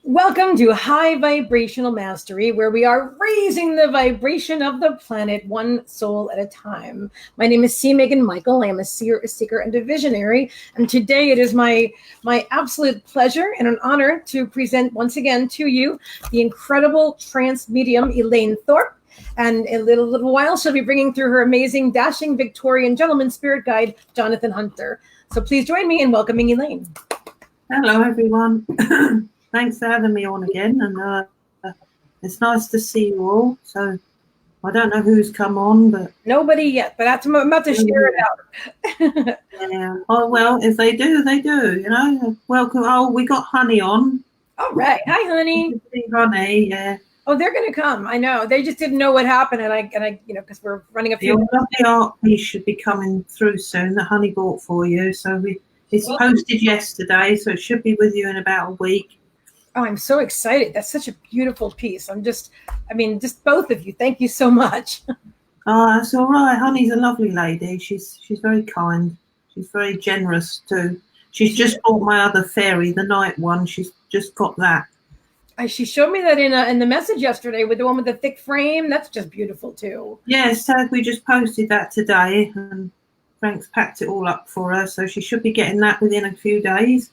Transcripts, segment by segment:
Welcome to High Vibrational Mastery, where we are raising the vibration of the planet one soul at a time. My name is C Meagan Michael. I am a seer, a seeker, and a visionary. And today it is my absolute pleasure and an honor to present once again to you the incredible trance medium Elaine Thorpe. And in a little while, she'll be bringing through her amazing, dashing Victorian gentleman spirit guide, Jonathan Hunter. So please join me in welcoming Elaine. Hello, everyone. Thanks for having me on again, and it's nice to see you all. So I don't know who's come on, but nobody yet. But I'm about to share it out. Yeah. Oh well, if they do, they do. You know. Welcome. Oh, we got Honey on. All right. Hi, Honey. Honey. Yeah. Oh, they're going to come. I know. They just didn't know what happened, and I, because we're running a few. The art piece should be coming through soon. That Honey bought for you. So it's posted yesterday, so it should be with you in about a week. Oh, I'm so excited. That's such a beautiful piece. Just both of you. Thank you so much. Oh, that's all right. Honey's a lovely lady. She's very kind. She's very generous too. She's just bought my other fairy, the night one. She's just got that. She showed me that in the message yesterday with the one with the thick frame. That's just beautiful too. Yes, so we just posted that today, and Frank's packed it all up for her, so she should be getting that within a few days.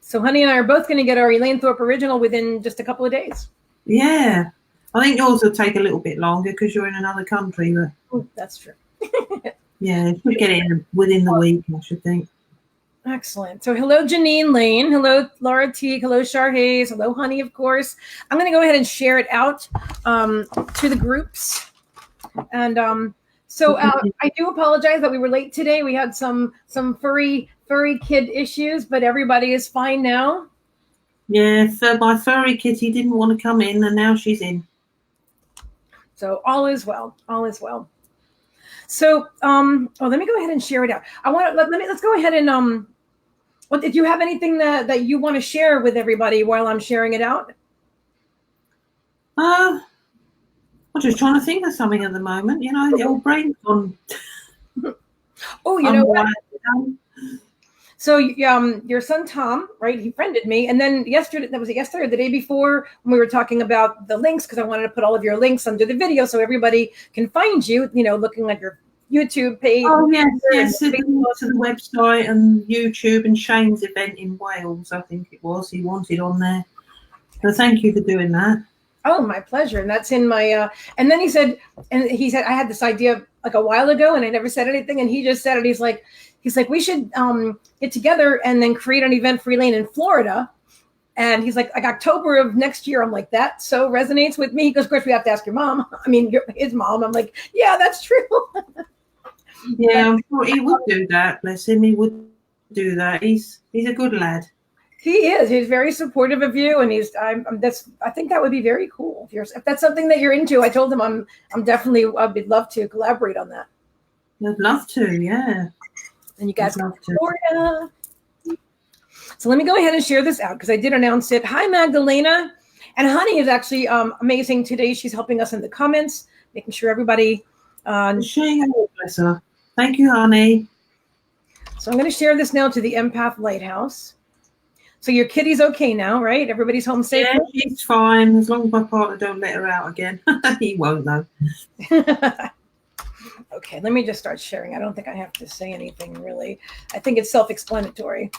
So Honey and I are both going to get our Elaine Thorpe original within just a couple of days. Yeah. I think yours will take a little bit longer because you're in another country. But ooh, that's true. Yeah, we'll get it within the week, I should think. Excellent. So hello, Janine Lane. Hello, Laura T. Hello, Char Hayes. Hello, Honey, of course. I'm going to go ahead and share it out to the groups. And so I do apologize that we were late today. We had some furry kid issues, but everybody is fine now. Yeah, my furry kitty didn't want to come in, and now she's in. So all is well. All is well. So let me go ahead and share it out. Let's go ahead and did you have anything that you want to share with everybody while I'm sharing it out? I'm just trying to think of something at the moment. You know, the old brain's gone. Oh, you know what? So your son Tom, right? He friended me, and then yesterday, that was it yesterday or the day before, when we were talking about the links, because I wanted to put all of your links under the video so everybody can find you. You know, looking at your YouTube page. Oh yes, to the website and YouTube and Shane's event in Wales, I think it was. He wanted on there. So thank you for doing that. Oh, my pleasure. And that's in my. And then he said I had this idea like a while ago, and I never said anything, and he just said it. He's like, we should get together and then create an event for Elaine in Florida. And he's like October of next year. I'm like, that so resonates with me. He goes, of course, we have to ask your mom. I mean, his mom. I'm like, yeah, that's true. Yeah, I'm sure he would do that. Bless him. He would do that. He's a good lad. He is. He's very supportive of you, and I think that would be very cool. If that's something that you're into, I told him I'm definitely. I'd love to collaborate on that. I'd love to. Yeah. And you guys come to Florida. So let me go ahead and share this out because I did announce it. Hi, Magdalena. And Honey is actually amazing today. She's helping us in the comments, making sure everybody. Bless her. Thank you, Honey. So I'm going to share this now to the Empath Lighthouse. So your kitty's okay now, right? Everybody's home safe? Yeah, she's fine. As long as my partner don't let her out again. He won't, though. Okay, let me just start sharing. I don't think I have to say anything, really. I think it's self-explanatory.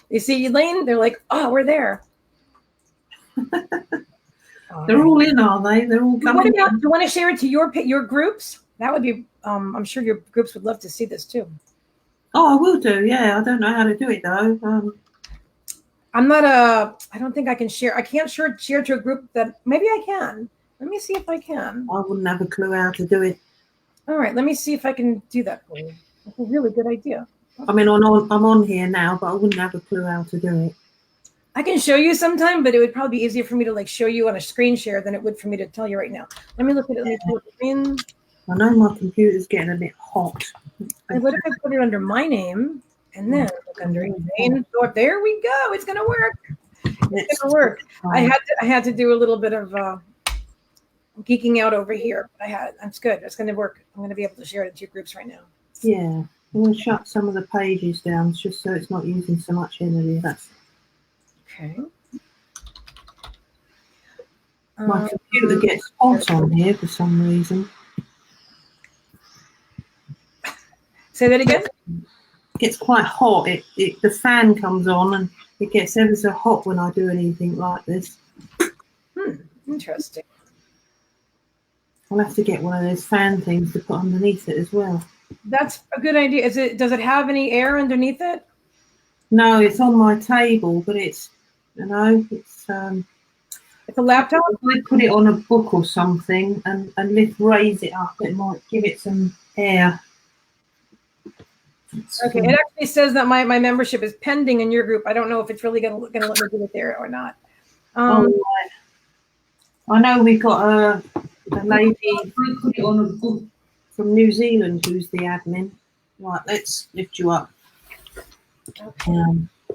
You see, Elaine, they're like, oh, we're there. They're all in, are they? They're all coming in. Do you want to share it to your groups? That would be, I'm sure your groups would love to see this, too. Oh, I will do, yeah. I don't know how to do it, though. I don't think I can share. I can't share to a group that, maybe I can. Let me see if I can. I wouldn't have a clue how to do it. All right, let me see if I can do that for you. That's a really good idea. I mean, I'm on here now, but I wouldn't have a clue how to do it. I can show you sometime, but it would probably be easier for me to show you on a screen share than it would for me to tell you right now. Let me look at it. I know my computer's getting a bit hot. What if I put it under my name and then look under Elaine Thorpe? There we go. It's going to work. It's going to work. I had to do a little bit of geeking out over here. That's good. It's going to work. I'm going to be able to share it to your groups right now. Yeah. I'm going to shut some of the pages down just so it's not using so much energy. Okay. My computer gets hot on here for some reason. Say that again? It gets quite hot. The fan comes on and it gets ever so hot when I do anything like this. Interesting. I'll have to get one of those fan things to put underneath it as well. That's a good idea. Does it have any air underneath it? No, it's on my table, but it's it's a laptop? If I put it on a book or something and raise it up, it might give it some air. Okay, it actually says that my membership is pending in your group. I don't know if it's really gonna let me do it there or not. Right. I know we've got a lady who put it on a book from New Zealand who's the admin. Right, let's lift you up. Okay.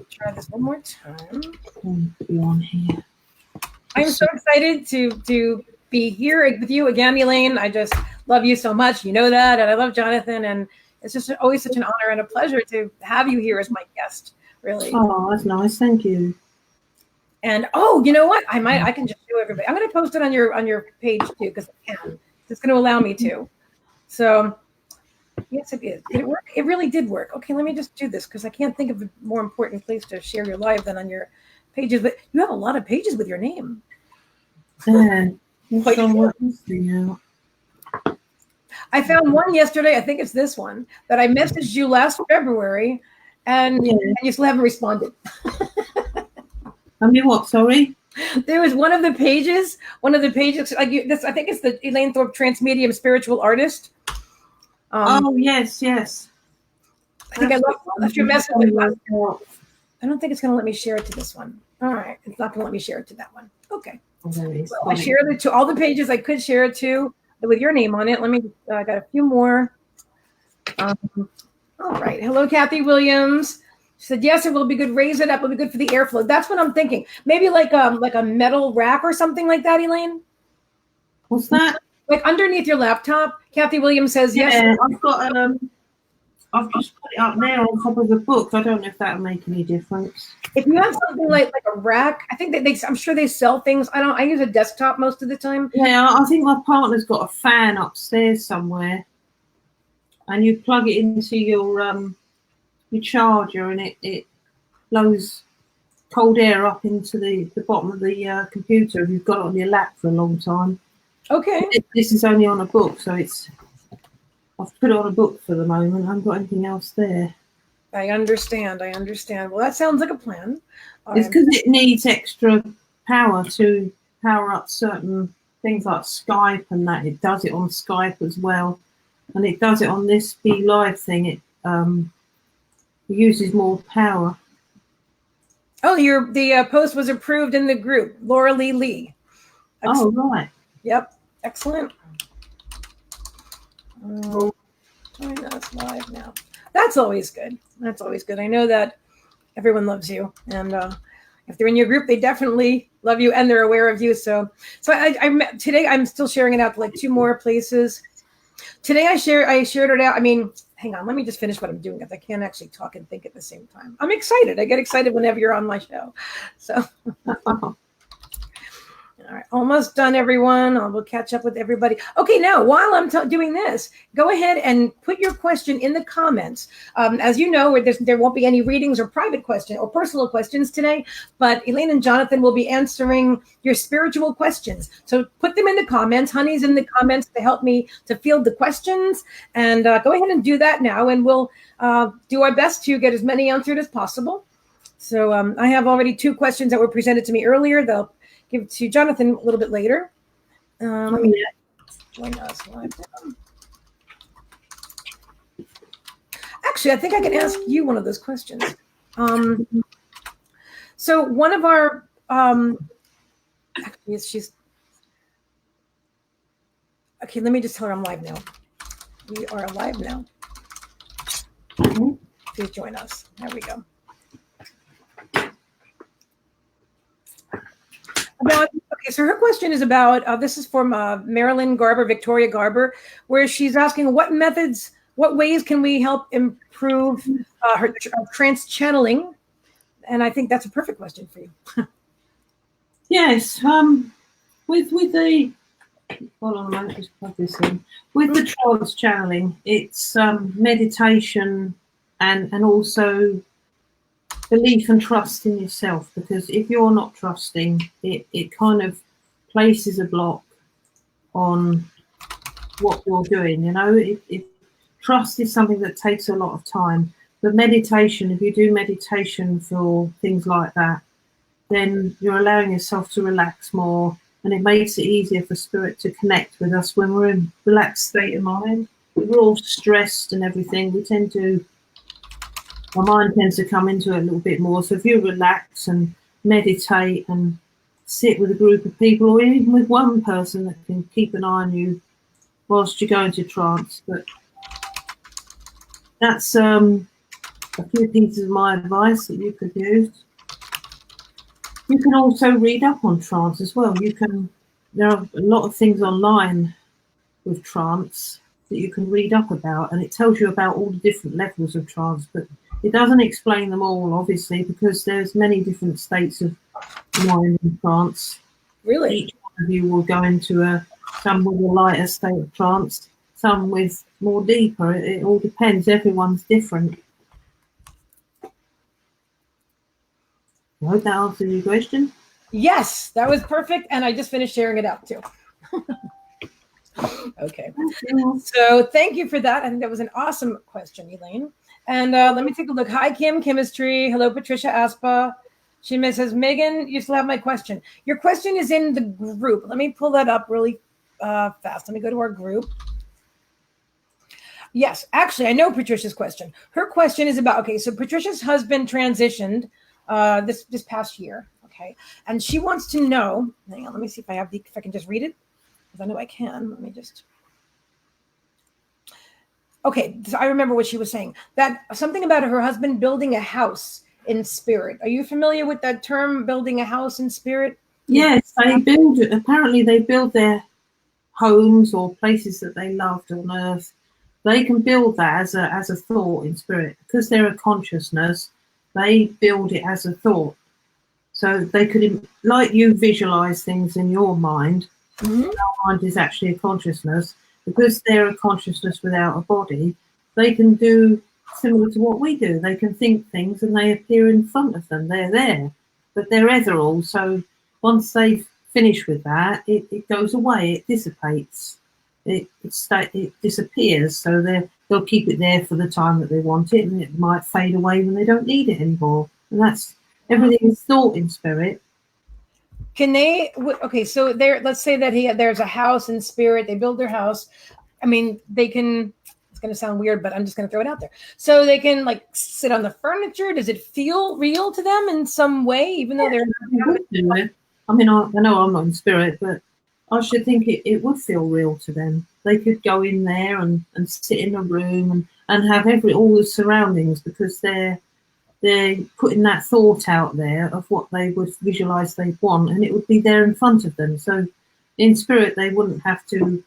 Try this one more time. Be on here. I'm so excited to be here with you again, Elaine. I just love you so much. You know that, and I love Jonathan, and it's just always such an honor and a pleasure to have you here as my guest. Really. Oh, that's nice. Thank you. And you know what? I can just show everybody. I'm going to post it on your page too because I can. It's going to allow me to. So yes, it is. Did it work? It really did work. Okay, let me just do this because I can't think of a more important place to share your live than on your pages. But you have a lot of pages with your name. Yeah. I found one yesterday. I think it's this one that I messaged you last February, and you still haven't responded. I mean, what? Sorry. There was one of the pages like this. I think it's the Elaine Thorpe Trance Medium Spiritual Artist. Yes. I think I left your message. I don't think it's going to let me share it to this one. All right, it's not going to let me share it to that one. Okay. So I shared it to all the pages I could share it to with your name on it. Let me. I got a few more. All right. Hello, Kathy Williams. She said, yes, it will be good. Raise it up. It'll be good for the airflow. That's what I'm thinking. Maybe like a metal rack or something like that, Elaine. What's that? Like underneath your laptop. Kathy Williams says, yes. I've got I've just put it up now on top of the book. I don't know if that'll make any difference. If you have something like a rack, I think that I'm sure they sell things. I use a desktop most of the time. Yeah, I think my partner's got a fan upstairs somewhere, and you plug it into your charger, and it blows cold air up into the bottom of the computer if you've got it on your lap for a long time. Okay. This is only on a book, so I've put it on a book for the moment. I haven't got anything else there. I understand. Well, that sounds like a plan. It's because it needs extra power to power up certain things like Skype and that. It does it on Skype as well. And it does it on this Be Live thing. It uses more power. Oh, the post was approved in the group. Laura Lee. Excellent. Oh, right. Yep. Excellent. Join us live now. That's always good. I know that everyone loves you, and if they're in your group, they definitely love you and they're aware of you. So today I'm still sharing it out to like 2 more places. Today I shared it out. I mean, hang on, let me just finish what I'm doing because I can't actually talk and think at the same time. I'm excited. I get excited whenever you're on my show. So. All right, almost done, everyone. We'll catch up with everybody. Okay, now, while I'm doing this, go ahead and put your question in the comments. As you know, there won't be any readings or private questions or personal questions today, but Elaine and Jonathan will be answering your spiritual questions. So put them in the comments. Honey's in the comments to help me to field the questions. And go ahead and do that now, and we'll do our best to get as many answered as possible. So I have already 2 questions that were presented to me earlier. They'll give it to Jonathan a little bit later. Let me join us live now. Actually, I think I can ask you one of those questions. So one of our actually, she's okay. Let me just tell her I'm live now. We are live now. Please join us. There we go. Okay, so her question is about, this is from Victoria Garber, where she's asking what ways can we help improve her trance channeling? And I think that's a perfect question for you. Yes. Well, with the hold on a moment, just plug this in. With the trance channeling, it's meditation and also belief and trust in yourself, because if you're not trusting, it kind of places a block on what you're doing. You know, if trust is something that takes a lot of time. But meditation, if you do meditation for things like that, then you're allowing yourself to relax more, and it makes it easier for spirit to connect with us when we're in a relaxed state of mind. We're all stressed and everything. Our mind tends to come into it a little bit more. So if you relax and meditate and sit with a group of people, or even with one person that can keep an eye on you whilst you go into trance. But that's a few pieces of my advice that you could use. You can also read up on trance as well. There are a lot of things online with trance that you can read up about, and it tells you about all the different levels of trance, but it doesn't explain them all, obviously, because there's many different states of mind in trance. Really? Each one of you will go into some with a lighter state of trance, some with more deeper. It all depends. Everyone's different. I hope that answers your question. Yes, that was perfect. And I just finished sharing it out too. Okay. So thank you for that. I think that was an awesome question, Elaine. And let me take a look. Hi, Kim Chemistry. Hello, Patricia Aspa. She says, Megan, you still have my question. Your question is in the group. Let me pull that up really fast. Let me go to our group. Yes, actually, I know Patricia's question. Her question is about, okay, so Patricia's husband transitioned this past year, okay, and she wants to know. Hang on, let me see if I can just read it, because I know I can. Let me just. Okay, so I remember what she was saying. That something about her husband building a house in spirit. Are you familiar with that term, building a house in spirit? Yes, apparently they build their homes or places that they loved on earth. They can build that as a thought in spirit, because they're a consciousness. They build it as a thought, so they could, like you visualize things in your mind. Mm-hmm. Our mind is actually a consciousness. Because they're a consciousness without a body, they can do similar to what we do. They can think things and they appear in front of them. They're there, but they're ethereal. So once they've finished with that, it goes away. It dissipates. It disappears. So they'll keep it there for the time that they want it, and it might fade away when they don't need it anymore. And that's everything is thought in spirit. Can they? Okay, so let's say that there's a house in spirit. They build their house. I mean, they can. It's going to sound weird, but I'm just going to throw it out there. So they can like sit on the furniture. Does it feel real to them in some way, even though they're? I mean, I know I'm not in spirit, but I should think it would feel real to them. They could go in there and sit in a room and have all the surroundings, because they're putting that thought out there of what they would visualize they want, and it would be there in front of them. So in spirit, they wouldn't have to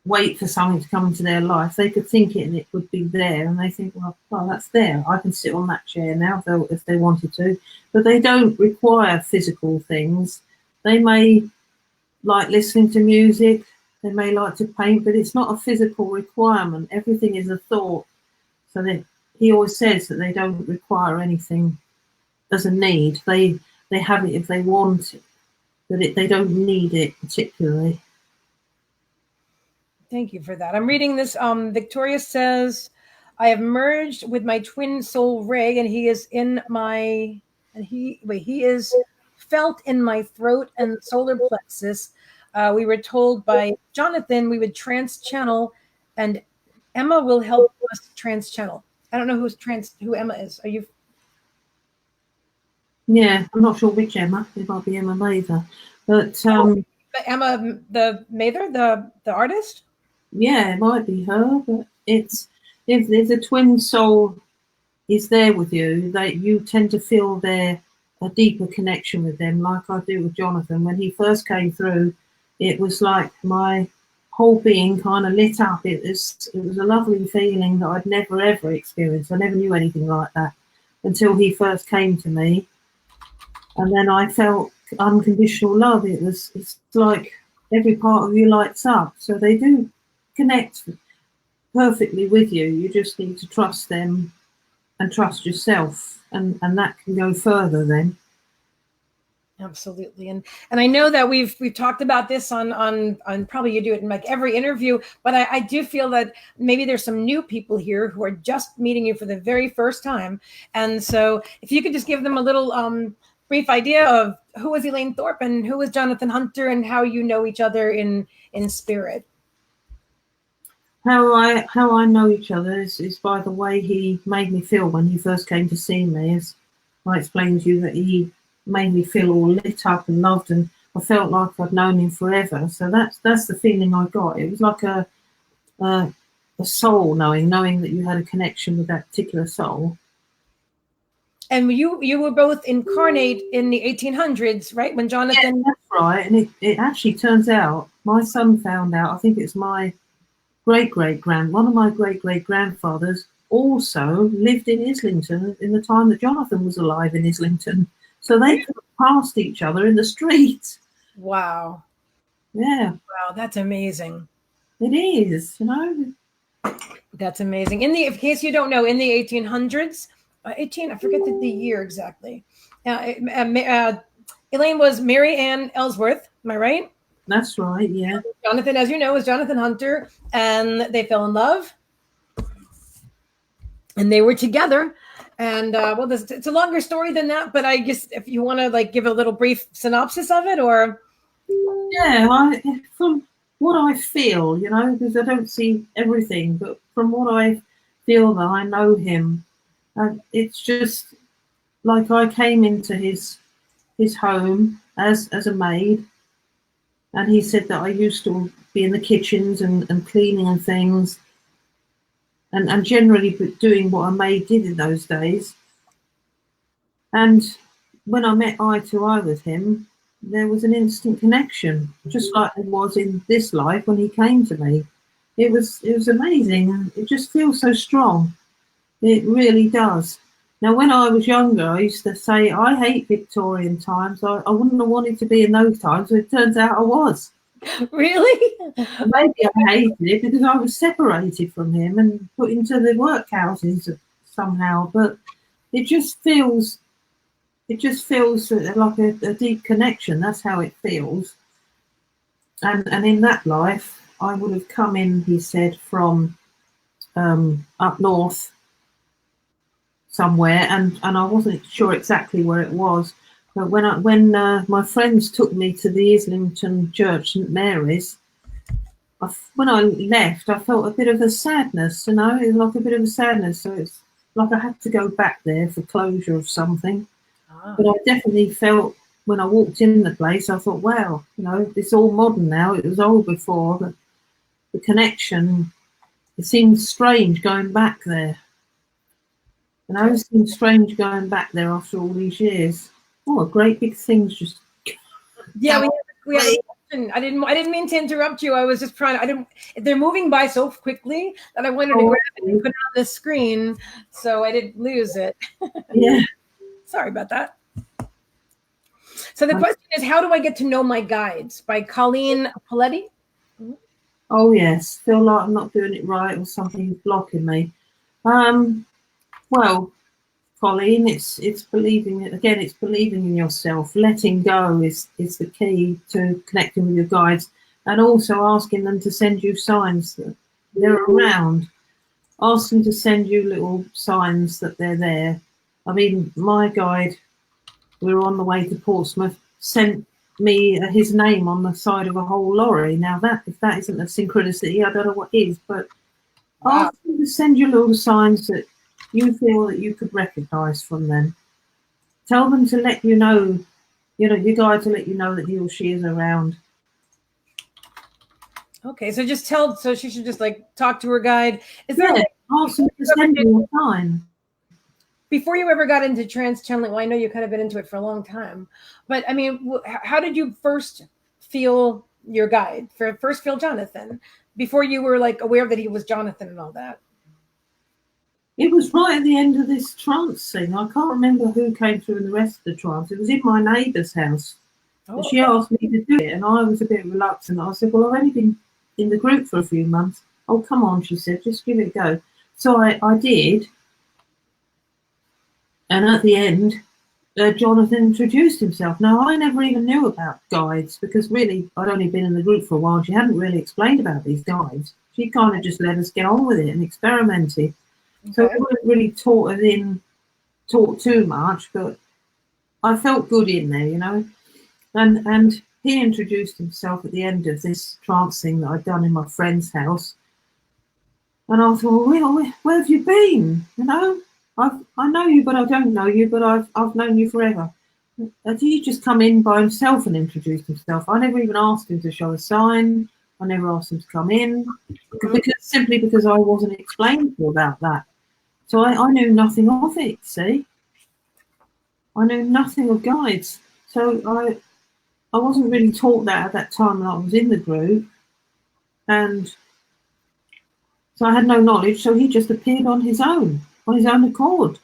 wait for something to come into their life. They could think it and it would be there, and they think, well, that's there. I can sit on that chair now if they wanted to. But they don't require physical things. They may like listening to music. They may like to paint, but it's not a physical requirement. Everything is a thought. So he always says that they don't require anything as a need. They have it if they want it, but they don't need it particularly. Thank you for that. I'm reading this. Victoria says, I have merged with my twin soul Ray, and he is felt in my throat and solar plexus. We were told by Jonathan we would trance channel, and Emma will help us trance channel. I don't know who Emma is. Are you? Yeah, I'm not sure which Emma. It might be Emma Mather, but Emma the Mather, the artist. Yeah, it might be her, but if the twin soul is there with you, that you tend to feel a deeper connection with them, like I do with Jonathan. When he first came through, it was like my whole being kind of lit up. It was a lovely feeling that I'd never ever experienced. I never knew anything like that until he first came to me, and then I felt unconditional love. It's like every part of you lights up. So they do connect perfectly with you. You just need to trust them and trust yourself, and that can go further then. Absolutely. And I know that we've talked about this on probably you do it in like every interview, but I do feel that maybe there's some new people here who are just meeting you for the very first time. And so if you could just give them a little brief idea of who was Elaine Thorpe and who was Jonathan Hunter and how you know each other in spirit. How I know each other is by the way he made me feel when he first came to see me. As I explained to you, that he made me feel all lit up and loved, and I felt like I'd known him forever. So that's the feeling I got. It was like a soul knowing that you had a connection with that particular soul. And you were both incarnate in the 1800s, right? When Jonathan... Yeah, that's right. And it actually turns out, my son found out, I think it's my one of my great-great-grandfathers also lived in Islington in the time that Jonathan was alive in Islington. So they could have passed each other in the street. Wow. Yeah. Wow, that's amazing. It is, you know. That's amazing. In case you don't know, in the 1800s, I forget the year exactly. Elaine was Mary Ann Ellsworth. Am I right? That's right, yeah. Jonathan, as you know, is Jonathan Hunter, and they fell in love, and they were together. And well, it's a longer story than that, but I guess if you want to like give a little brief synopsis of it, or yeah, from what I feel, you know, because I don't see everything, but from what I feel that I know him, it's just like I came into his home as a maid. And he said that I used to be in the kitchens and cleaning and things, and generally doing what a maid did in those days. And when I met eye to eye with him, there was an instant connection, just like there was in this life when he came to me. It was amazing. It just feels so strong. It really does. Now, when I was younger, I used to say, I hate Victorian times. I wouldn't have wanted to be in those times. So it turns out I was. Really? Maybe I hated it because I was separated from him and put into the workhouses somehow. But it just feels like a deep connection. That's how it feels. And in that life, I would have come in, he said, from up north somewhere, and I wasn't sure exactly where it was, but when my friends took me to the Islington Church, St Mary's, when I left, I felt a bit of a sadness, you know, it was like a bit of a sadness. So it's like I had to go back there for closure of something. But I definitely felt when I walked in the place, I thought, wow, you know, it's all modern now. It was old before, but the connection, it seemed strange going back there. And I was seemed strange going back there after all these years. Oh, great big things just. Yeah, we have a question. I didn't mean to interrupt you. I was just trying. They're moving by so quickly that I wanted to grab it and put it on the screen, so I didn't lose it. Yeah. Sorry about that. So the question is, how do I get to know my guides? By Colleen Paletti. Oh yes, feel like I'm not doing it right or something's blocking me. Well, Colleen, it's believing again. It's believing in yourself. Letting go is the key to connecting with your guides, and also asking them to send you signs that they're around. Ask them to send you little signs that they're there. I mean, my guide, we were on the way to Portsmouth, sent me his name on the side of a whole lorry. Now, if that isn't a synchronicity, I don't know what is, but ask them to send you little signs that you feel that you could recognize from them. Tell them to let you know, your guide to let you know that he or she is around. Okay, so so she should just like talk to her guide. Is there ask them to send you a sign. Before you ever got into trance channeling, well, I know you kind of been into it for a long time, but I mean, how did you first feel your guide? First feel Jonathan before you were like aware that he was Jonathan and all that? It was right at the end of this trance thing. I can't remember who came through in the rest of the trance. It was in my neighbour's house. Oh, She asked me to do it, and I was a bit reluctant. I said, well, I've only been in the group for a few months. Oh, come on, she said, just give it a go. So I did. And at the end, Jonathan introduced himself. Now, I never even knew about guides because really I'd only been in the group for a while. She hadn't really explained about these guides. She kind of just let us get on with it and experimented. Okay. So we weren't really taught too much, but I felt good in there, you know. And he introduced himself at the end of this trance thing that I'd done in my friend's house. And I thought, well, where have you been? You know, I know you, but I don't know you, but I've known you forever. And he just come in by himself and introduced himself. I never even asked him to show a sign. I never asked him to come in simply because I wasn't explained to about that. So I knew nothing of it, see? I knew nothing of guides. So I wasn't really taught that at that time when I was in the group. And so I had no knowledge. So he just appeared on his own accord,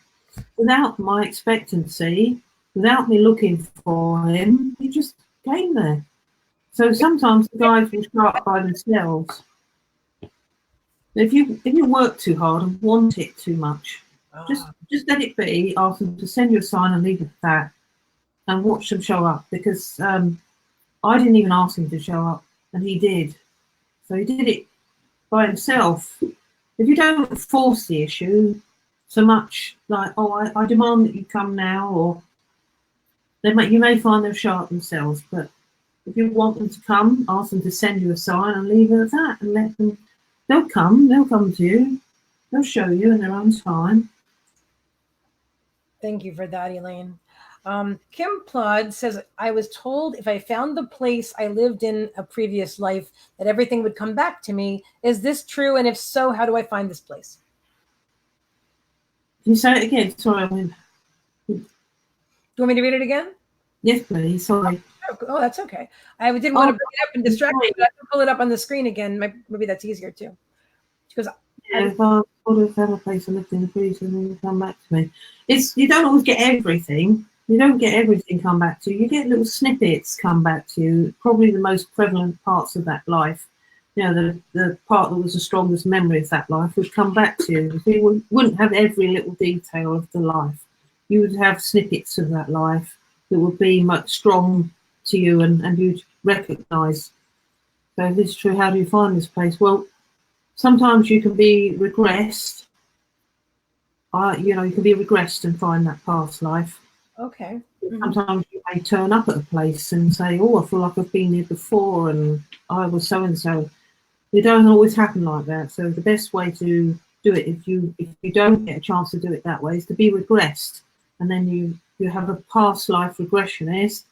without my expectancy, without me looking for him. He just came there. So sometimes the guides will show up by themselves. If you work too hard and want it too much, just let it be. Ask them to send you a sign and leave it at that, and watch them show up. Because I didn't even ask him to show up, and he did. So he did it by himself. If you don't force the issue so much, like, oh, I demand that you come now, or you may find they'll show up themselves. But if you want them to come, ask them to send you a sign and leave it at that, and let them. They'll come to you. They'll show you in their own time. Thank you for that, Elaine. Kim Plod says, I was told if I found the place I lived in a previous life, that everything would come back to me. Is this true? And if so, how do I find this place? Can you say it again? Sorry. Do you want me to read it again? Yes, please. Sorry. Oh, that's okay. I didn't want to bring it up and distract you, but I can pull it up on the screen again. Maybe that's easier too. Because if I would have had a place I lived in the previous and then come back to me. You don't always get everything. You don't get everything come back to you. You get little snippets come back to you. Probably the most prevalent parts of that life. You know, the part that was the strongest memory of that life would come back to you. You wouldn't have every little detail of the life. You would have snippets of that life that would be much strong to you and you'd recognise. So if this is true, how do you find this place? Well, sometimes you can be regressed. You can be regressed and find that past life. Okay. Sometimes you may turn up at a place and say, oh, I feel like I've been here before and I was so-and-so. It doesn't always happen like that. So the best way to do it, if you don't get a chance to do it that way, is to be regressed. And then you have a past life regressionist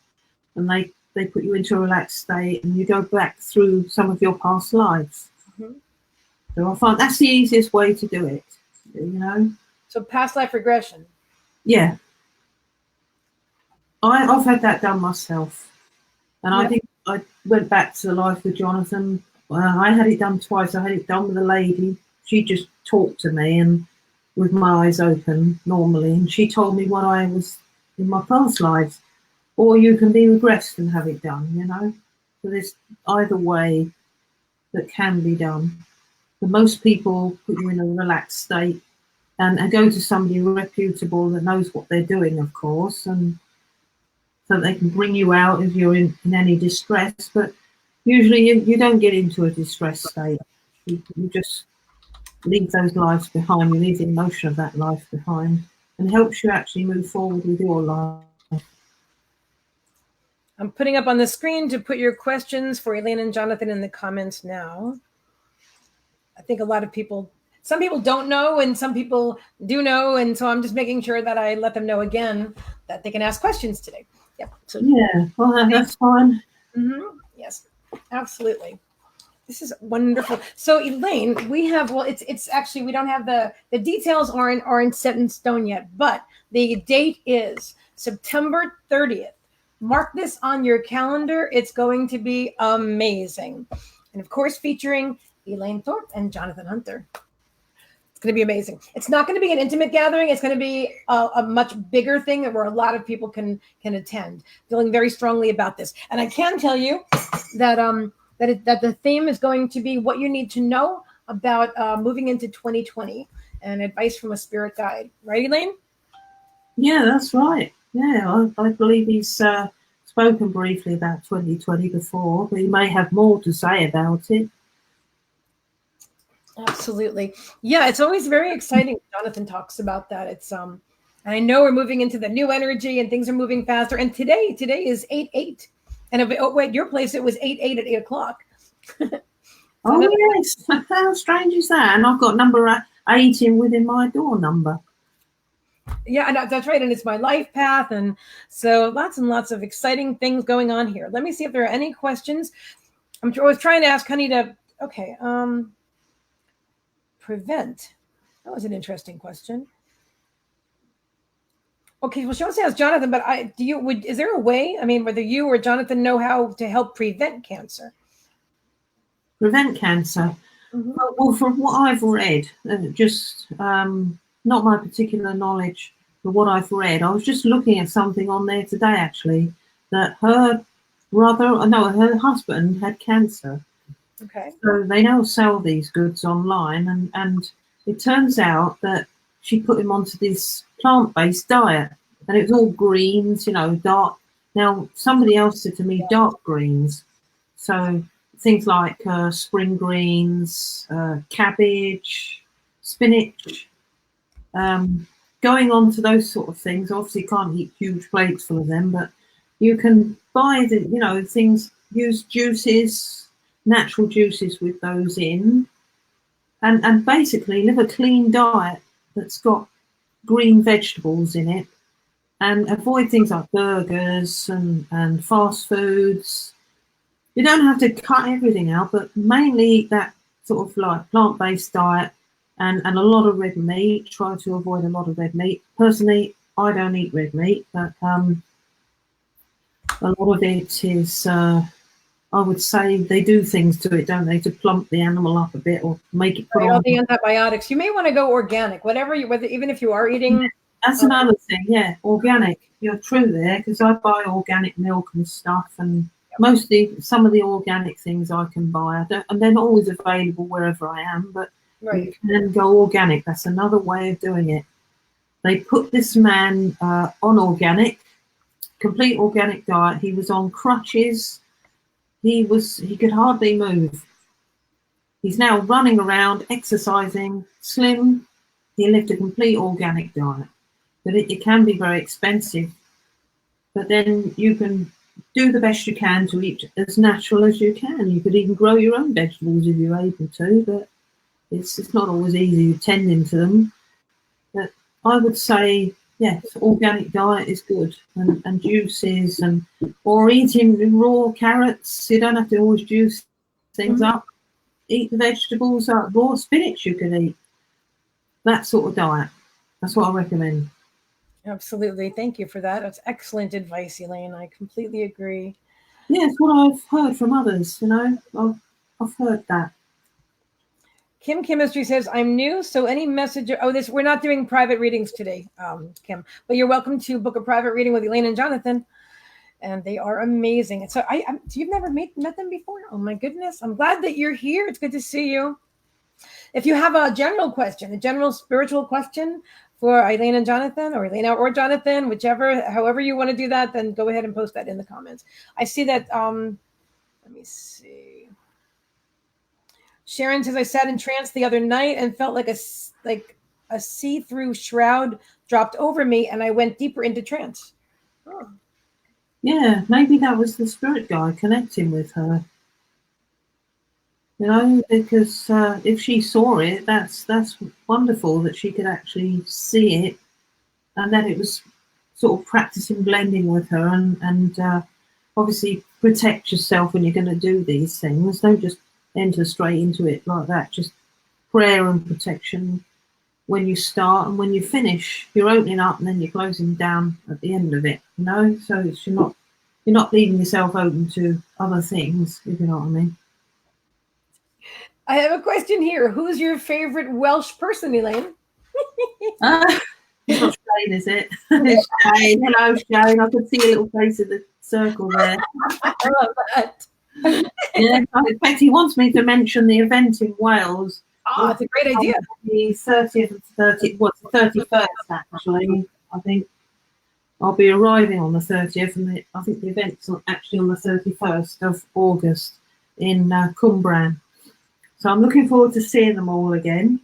and they put you into a relaxed state and you go back through some of your past lives. So I find that's the easiest way to do it, you know. So past life regression. Yeah. I've had that done myself. And I think I went back to the life with Jonathan. I had it done twice. I had it done with a lady. She just talked to me and with my eyes open normally. And she told me what I was in my past lives. Or you can be regressed and have it done, you know. So there's either way that can be done. But most people put you in a relaxed state and go to somebody reputable that knows what they're doing, of course, and so they can bring you out if you're in any distress. But usually you don't get into a distressed state. You just leave those lives behind. You leave the emotion of that life behind and helps you actually move forward with your life. I'm putting up on the screen to put your questions for Elaine and Jonathan in the comments now. I think a lot of people, some people don't know and some people do know. And so I'm just making sure that I let them know again that they can ask questions today. Yeah. So, yeah, well, that's fine. Yes, absolutely. This is wonderful. So Elaine, we have, well, it's actually, we don't have the details aren't set in stone yet, but the date is September 30th. Mark this on your calendar. It's going to be amazing. And of course, featuring Elaine Thorpe and Jonathan Hunter. It's going to be amazing. It's not going to be an intimate gathering. It's going to be a much bigger thing where a lot of people can attend. Feeling very strongly about this, and I can tell you that that the theme is going to be what you need to know about moving into 2020 and advice from a spirit guide. Right, Elaine? Yeah, that's right. Yeah, I believe he's spoken briefly about 2020 before, but he may have more to say about it. Absolutely. Yeah, it's always very exciting. Jonathan talks about that. It's and I know we're moving into the new energy and things are moving faster. And today is 8/8. And at your place it was 8/8 at 8 o'clock. Oh yes. How strange is that? And I've got number 18 within my door number. Yeah, that's right. And it's my life path. And so lots and lots of exciting things going on here. Let me see if there are any questions. I was trying to ask Honey to prevent. That was an interesting question. Okay, well, she also asked Jonathan, but is there a way? I mean, whether you or Jonathan know how to help prevent cancer? Prevent cancer? Mm-hmm. Well, from what I've read, just not my particular knowledge, but what I've read, I was just looking at something on there today, actually, that her husband had cancer. Okay. So they now sell these goods online, and it turns out that she put him onto this plant-based diet, and it was all greens, dark. Now, somebody else said to me, dark greens. So things like spring greens, cabbage, spinach, going on to those sort of things. Obviously, you can't eat huge plates full of them, but you can buy things, use juices, natural juices with those in, and basically live a clean diet that's got green vegetables in it, and avoid things like burgers and fast foods. You don't have to cut everything out, but mainly eat that sort of like plant-based diet and a lot of red meat. Try to avoid a lot of red meat. Personally, I don't eat red meat, but a lot of it is I would say they do things to it, don't they, to plump the animal up a bit or make it put on all the antibiotics. You may want to go organic, even if you are eating. Yeah, that's another thing. Yeah, organic. You're true there, because I buy organic milk and stuff, and some of the organic things I can buy. And they're not always available wherever I am, but you can go organic. That's another way of doing it. They put this man on organic, complete organic diet. He was on crutches. He could hardly move. He's now running around, exercising, slim. He lived a complete organic diet. But it can be very expensive. But then you can do the best you can to eat as natural as you can. You could even grow your own vegetables if you're able to, but it's not always easy tending to them. But I would say, yes, organic diet is good, and juices, or eating raw carrots. You don't have to always juice things up. Eat the vegetables, raw spinach you can eat. That sort of diet. That's what I recommend. Absolutely. Thank you for that. That's excellent advice, Elaine. I completely agree. Yeah, it's what I've heard from others, I've heard that. Kim Chemistry says, I'm new, so any message... we're not doing private readings today, Kim, but you're welcome to book a private reading with Elaine and Jonathan, and they are amazing. So you've never met them before? Oh my goodness. I'm glad that you're here. It's good to see you. If you have a general question, a general spiritual question for Elaine and Jonathan, or Elaine or Jonathan, however you want to do that, then go ahead and post that in the comments. I see that, let me see. Sharon says, I sat in trance the other night and felt like a see-through shroud dropped over me, and I went deeper into trance. Oh. Yeah, maybe that was the spirit guide connecting with her. Because if she saw it, that's wonderful that she could actually see it, and that it was sort of practicing blending with her, and obviously protect yourself when you're going to do these things. Don't just enter straight into it like that. Just prayer and protection when you start, and when you finish, you're opening up and then you're closing down at the end of it. So you're not leaving yourself open to other things, if you know what I mean. I have a question here. Who's your favorite Welsh person, Elaine? It's not Shane, is it? It's Shane. Hello, Shane. I could see a little face in the circle there. I love that. Yeah, in fact, he wants me to mention the event in Wales. Oh, it's a great idea. The 30th and 30th, what's the 31st actually? I think I'll be arriving on the 30th, and I think the event's actually on the 31st of August in Cumbran. So I'm looking forward to seeing them all again.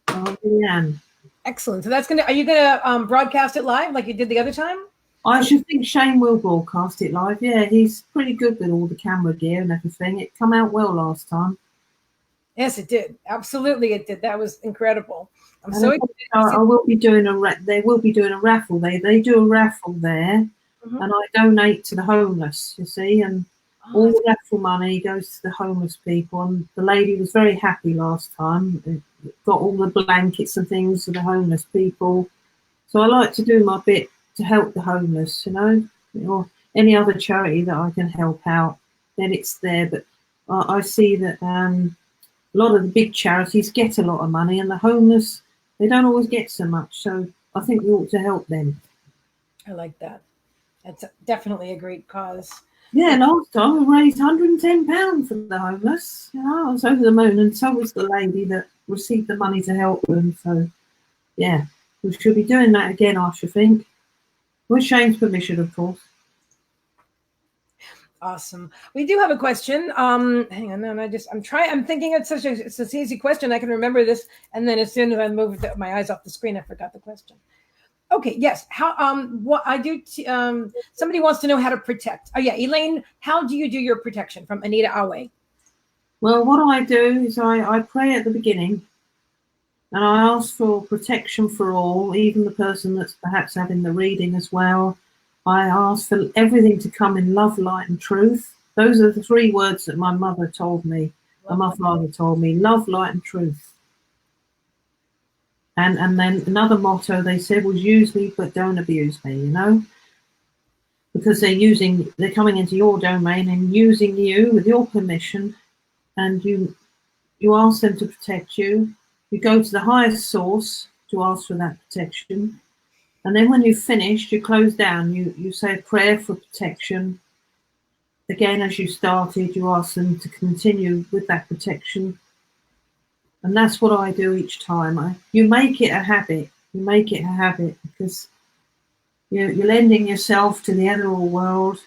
I really am. Excellent. So that's are you gonna broadcast it live like you did the other time? I should think Shane will broadcast it live. Yeah, he's pretty good with all the camera gear and everything. It come out well last time. Yes, it did. Absolutely, it did. That was incredible. I'm so excited. I will be doing they will be doing a raffle. They do a raffle there, and I donate to the homeless. You see, and all the raffle money goes to the homeless people. And the lady was very happy last time. It got all the blankets and things for the homeless people. So I like to do my bit to help the homeless, or any other charity that I can help out. Then it's there. But I see that a lot of the big charities get a lot of money, and the homeless, they don't always get so much. So I think we ought to help them. I like that. That's definitely a great cause. Yeah, last time we raised £110 for the homeless. I was over the moon, and so was the lady that received the money to help them. So, yeah, we should be doing that again, I should think. With Shane's permission, of course. Awesome. We do have a question. Hang on, I'm thinking it's an easy question. I can remember this, and then as soon as I moved my eyes off the screen, I forgot the question. Okay, yes. What I do? Somebody wants to know how to protect. Oh yeah, Elaine, how do you do your protection? From Anita Awe. Well, what I do is I pray at the beginning, and I ask for protection for all, even the person that's perhaps having the reading as well. I ask for everything to come in love, light, and truth. Those are the 3 words that my mother told me, and my father told me: love, light, and truth. And then another motto they said was, use me, but don't abuse me, because they're coming into your domain and using you with your permission, and you ask them to protect you. You go to the highest source to ask for that protection. And then when you've finished, you close down, you say a prayer for protection. Again, as you started, you ask them to continue with that protection. And that's what I do each time. You make it a habit. You make it a habit because you're lending yourself to the other world,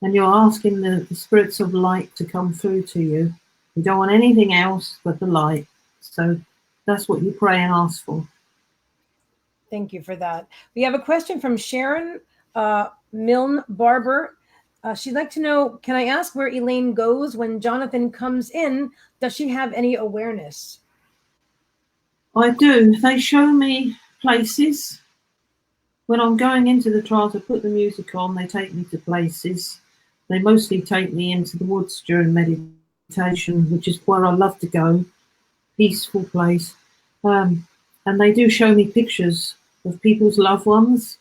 and you're asking the spirits of light to come through to you. You don't want anything else but the light. So that's what you pray and ask for. Thank you for that. We have a question from Sharon Milne Barber. She'd like to know, can I ask where Elaine goes when Jonathan comes in? Does she have any awareness? I do. They show me places. When I'm going into the trance, I put the music on, they take me to places. They mostly take me into the woods during meditation, which is where I love to go. Peaceful place. And they do show me pictures of people's loved ones.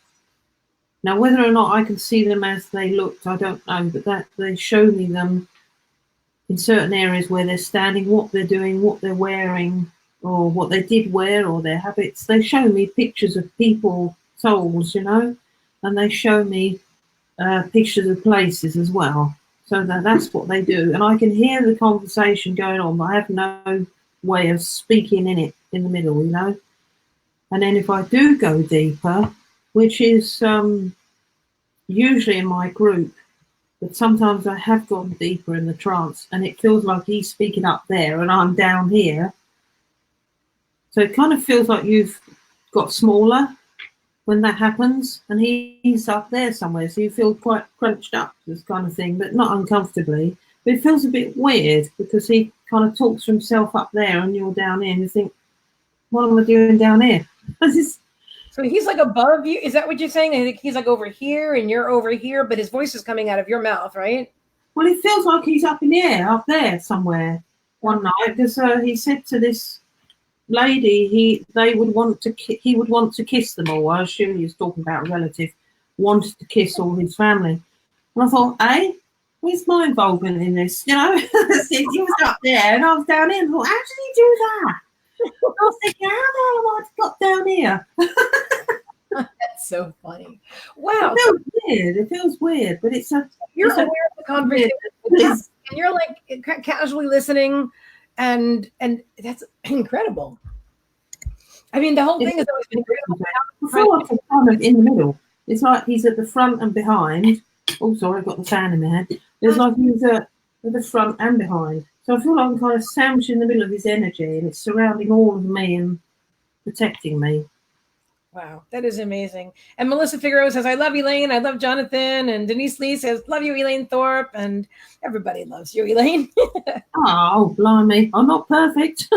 Now, whether or not I can see them as they looked, I don't know, but that they show me them in certain areas where they're standing, what they're doing, what they're wearing, or what they did wear, or their habits. They show me pictures of people, souls, and they show me pictures of places as well. So that's what they do. And I can hear the conversation going on, but I have no way of speaking in it in the middle, And then if I do go deeper, which is usually in my group, but sometimes I have gone deeper in the trance, and it feels like he's speaking up there and I'm down here. So it kind of feels like you've got smaller when that happens, and he's up there somewhere, so you feel quite crunched up, this kind of thing, but not uncomfortably. But it feels a bit weird because he kind of talks to himself up there and you're down here, and you think, what am I doing down here? So he's like above you? Is that what you're saying? I think he's like over here and you're over here, but his voice is coming out of your mouth, right? Well, it feels like he's up in the air, up there somewhere one night, because he said to this lady he would want to kiss them all. I assume he was talking about a relative, wanted to kiss all his family. And I thought, where's my involvement in this? You know, he was up there and I was down here and thought, how did he do that? I was thinking, how the hell have I got down here? That's so funny. Wow. It feels weird, but you're aware of the conversation and you're like casually listening, and that's incredible. I mean, the whole thing is always incredible. I feel like I'm kind of in the middle. It's like he's at the front and behind. Oh, sorry, I've got the fan in my head. It's like he's at the front and behind. So I feel like I'm kind of sandwiched in the middle of his energy, and it's surrounding all of me and protecting me. Wow, that is amazing. And Melissa Figueroa says, I love Elaine. I love Jonathan. And Denise Lee says, love you, Elaine Thorpe. And everybody loves you, Elaine. Oh, blimey. I'm not perfect.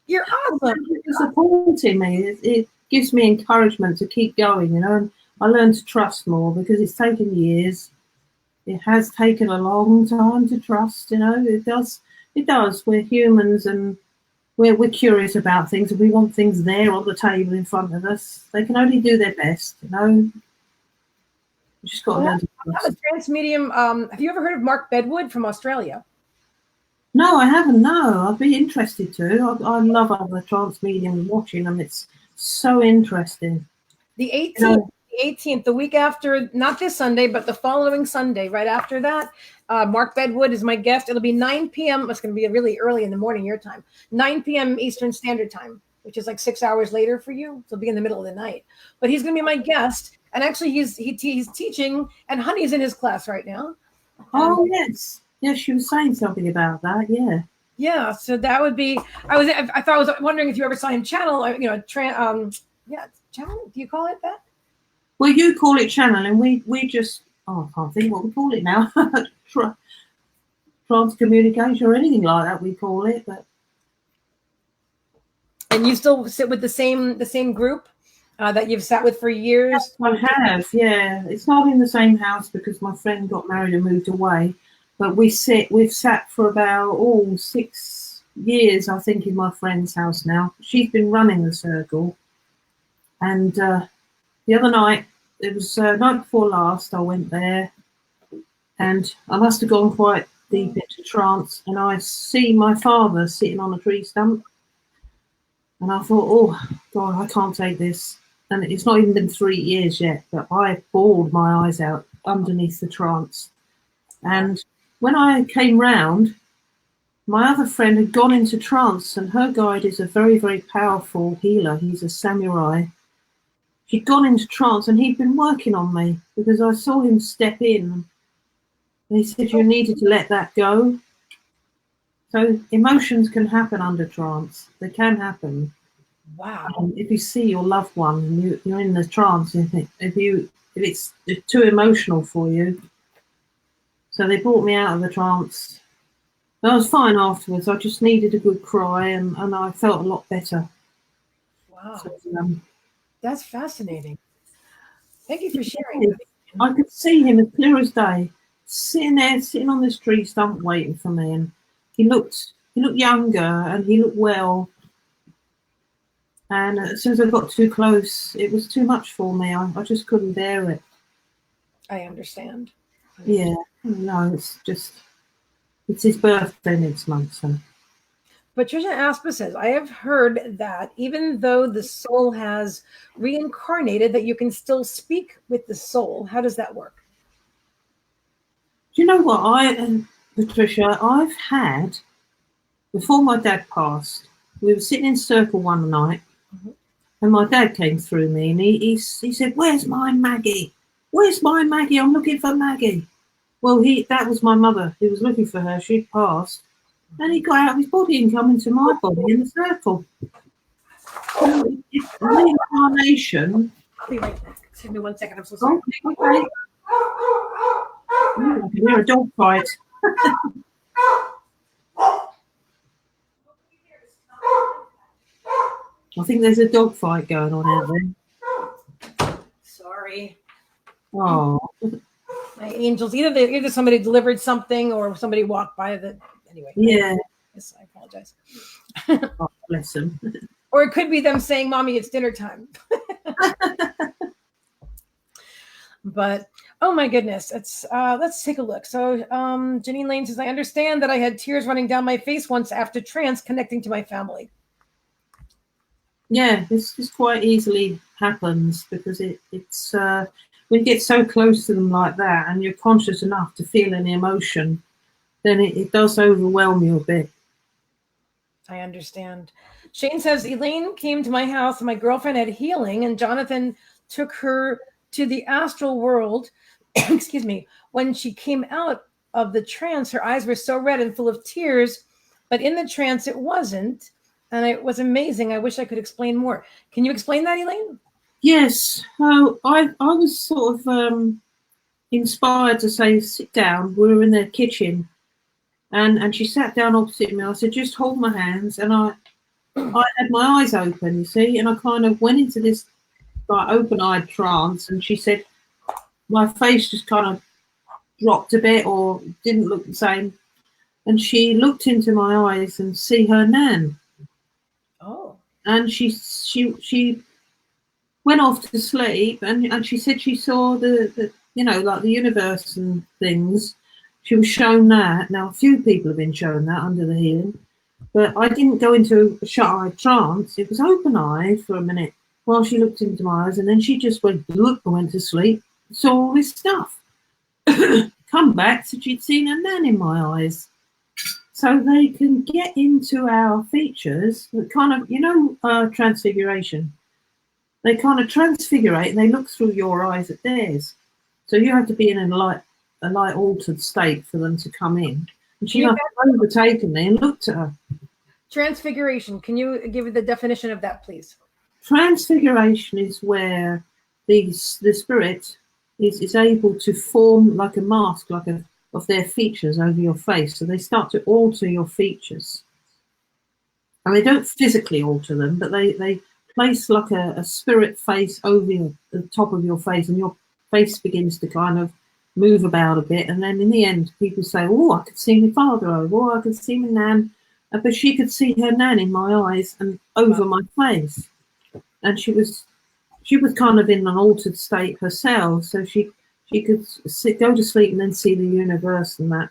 You're awesome. You're supporting me. It gives me encouragement to keep going, you know. And I learned to trust more because it's taken years. It has taken a long time to trust, you know. It does. We're humans and we're curious about things and we want things there on the table in front of us. They can only do their best, you know. You just got to learn to trust. Trance Medium. Have you ever heard of Mark Bedwood from Australia? No, I haven't. No, I'd be interested to. I love other trance medium watching them. It's so interesting. The 18th, the week after, not this Sunday, but the following Sunday, right after that, Mark Bedwood is my guest. It'll be 9 p.m. It's going to be really early in the morning, your time, 9 p.m. Eastern Standard Time, which is like 6 hours later for you. So it'll be in the middle of the night. But he's going to be my guest. And actually, he's teaching, and Honey's in his class right now. Oh, yes. Yes, she was saying something about that, yeah. Yeah, so that would be, I was wondering if you ever saw him channel, you know, channel, do you call it that? Well, you call it channel, and we just, I can't think what we call it now. Trance communication or anything like that we call it. But and you still sit with the same group that you've sat with for years? Yes, I have, yeah. It's not in the same house because my friend got married and moved away. But we've sat for about 6 years, I think, in my friend's house now. She's been running the circle. And the other night, it was night before last, I went there and I must have gone quite deep into trance, and I see my father sitting on a tree stump. And I thought, oh, God, I can't take this. And it's not even been 3 years yet, but I bawled my eyes out underneath the trance. And when I came round, my other friend had gone into trance, and her guide is a very, very powerful healer. He's a samurai. She'd gone into trance and he'd been working on me because I saw him step in. And he said, you needed to let that go. So emotions can happen under trance. They can happen. Wow. If you see your loved one and you're in the trance, you think, if it's too emotional for you. So they brought me out of the trance. I was fine afterwards. I just needed a good cry and I felt a lot better. Wow. So, that's fascinating. Thank you for sharing. I could see him as clear as day, sitting on this tree stump waiting for me. And he looked younger and he looked well. And as soon as I got too close, it was too much for me. I just couldn't bear it. I understand. Yeah, no, it's his birthday next month. So. Patricia Aspa says, I have heard that even though the soul has reincarnated, that you can still speak with the soul. How does that work? Do you know what, Patricia, I've had, before my dad passed, we were sitting in circle one night, and my dad came through me, and he said, where's my Maggie? Where's my Maggie? I'm looking for Maggie. Well, that was my mother. He was looking for her. She'd passed. And he got out of his body and come into my body in the circle. So it's reincarnation. I'll be right back. Give me 1 second. I'm so sorry. Okay. I can hear a dog fight. I think there's a dog fight going on out there. Sorry. Oh. My angels. Either somebody delivered something or somebody walked by the... Anyway. Yeah. Yes, I apologize. Oh, bless them. Or it could be them saying, Mommy, it's dinner time. But Oh my goodness. It's let's take a look. So Janine Lane says, I understand that I had tears running down my face once after trance connecting to my family. Yeah, this quite easily happens because it's when you get so close to them like that and you're conscious enough to feel any emotion, then it does overwhelm you a bit. I understand. Shane says, Elaine came to my house and my girlfriend had healing and Jonathan took her to the astral world. Excuse me. When she came out of the trance, her eyes were so red and full of tears, but in the trance it wasn't. And it was amazing. I wish I could explain more. Can you explain that, Elaine? Yes, I was sort of inspired to say, sit down. We were in the kitchen, and she sat down opposite me. I said, just hold my hands, and I had my eyes open, you see, and I kind of went into this like open-eyed trance, and she said, my face just kind of dropped a bit or didn't look the same, and she looked into my eyes and see her nan. Oh. And she went off to sleep, and she said she saw the like the universe and things. She was shown that. Now, a few people have been shown that under the healing, but I didn't go into a shut-eye trance. It was open-eyed for a minute while she looked into my eyes, and then she just went and went to sleep. Saw all this stuff. Come back, said she'd seen a man in my eyes. So they can get into our features, kind of, transfiguration. They kind of transfigurate and they look through your eyes at theirs. So you have to be in a light altered state for them to come in. And she must have overtaken me and looked at her. Transfiguration. Can you give the definition of that, please? Transfiguration is where the spirit is able to form like a mask, of their features over your face. So they start to alter your features. And they don't physically alter them, but they place like a spirit face over the top of your face, and your face begins to kind of move about a bit. And then in the end, people say, oh, I could see my father over, or I could see my nan. But she could see her nan in my eyes and over my face. And she was kind of in an altered state herself, so she could go to sleep and then see the universe and that.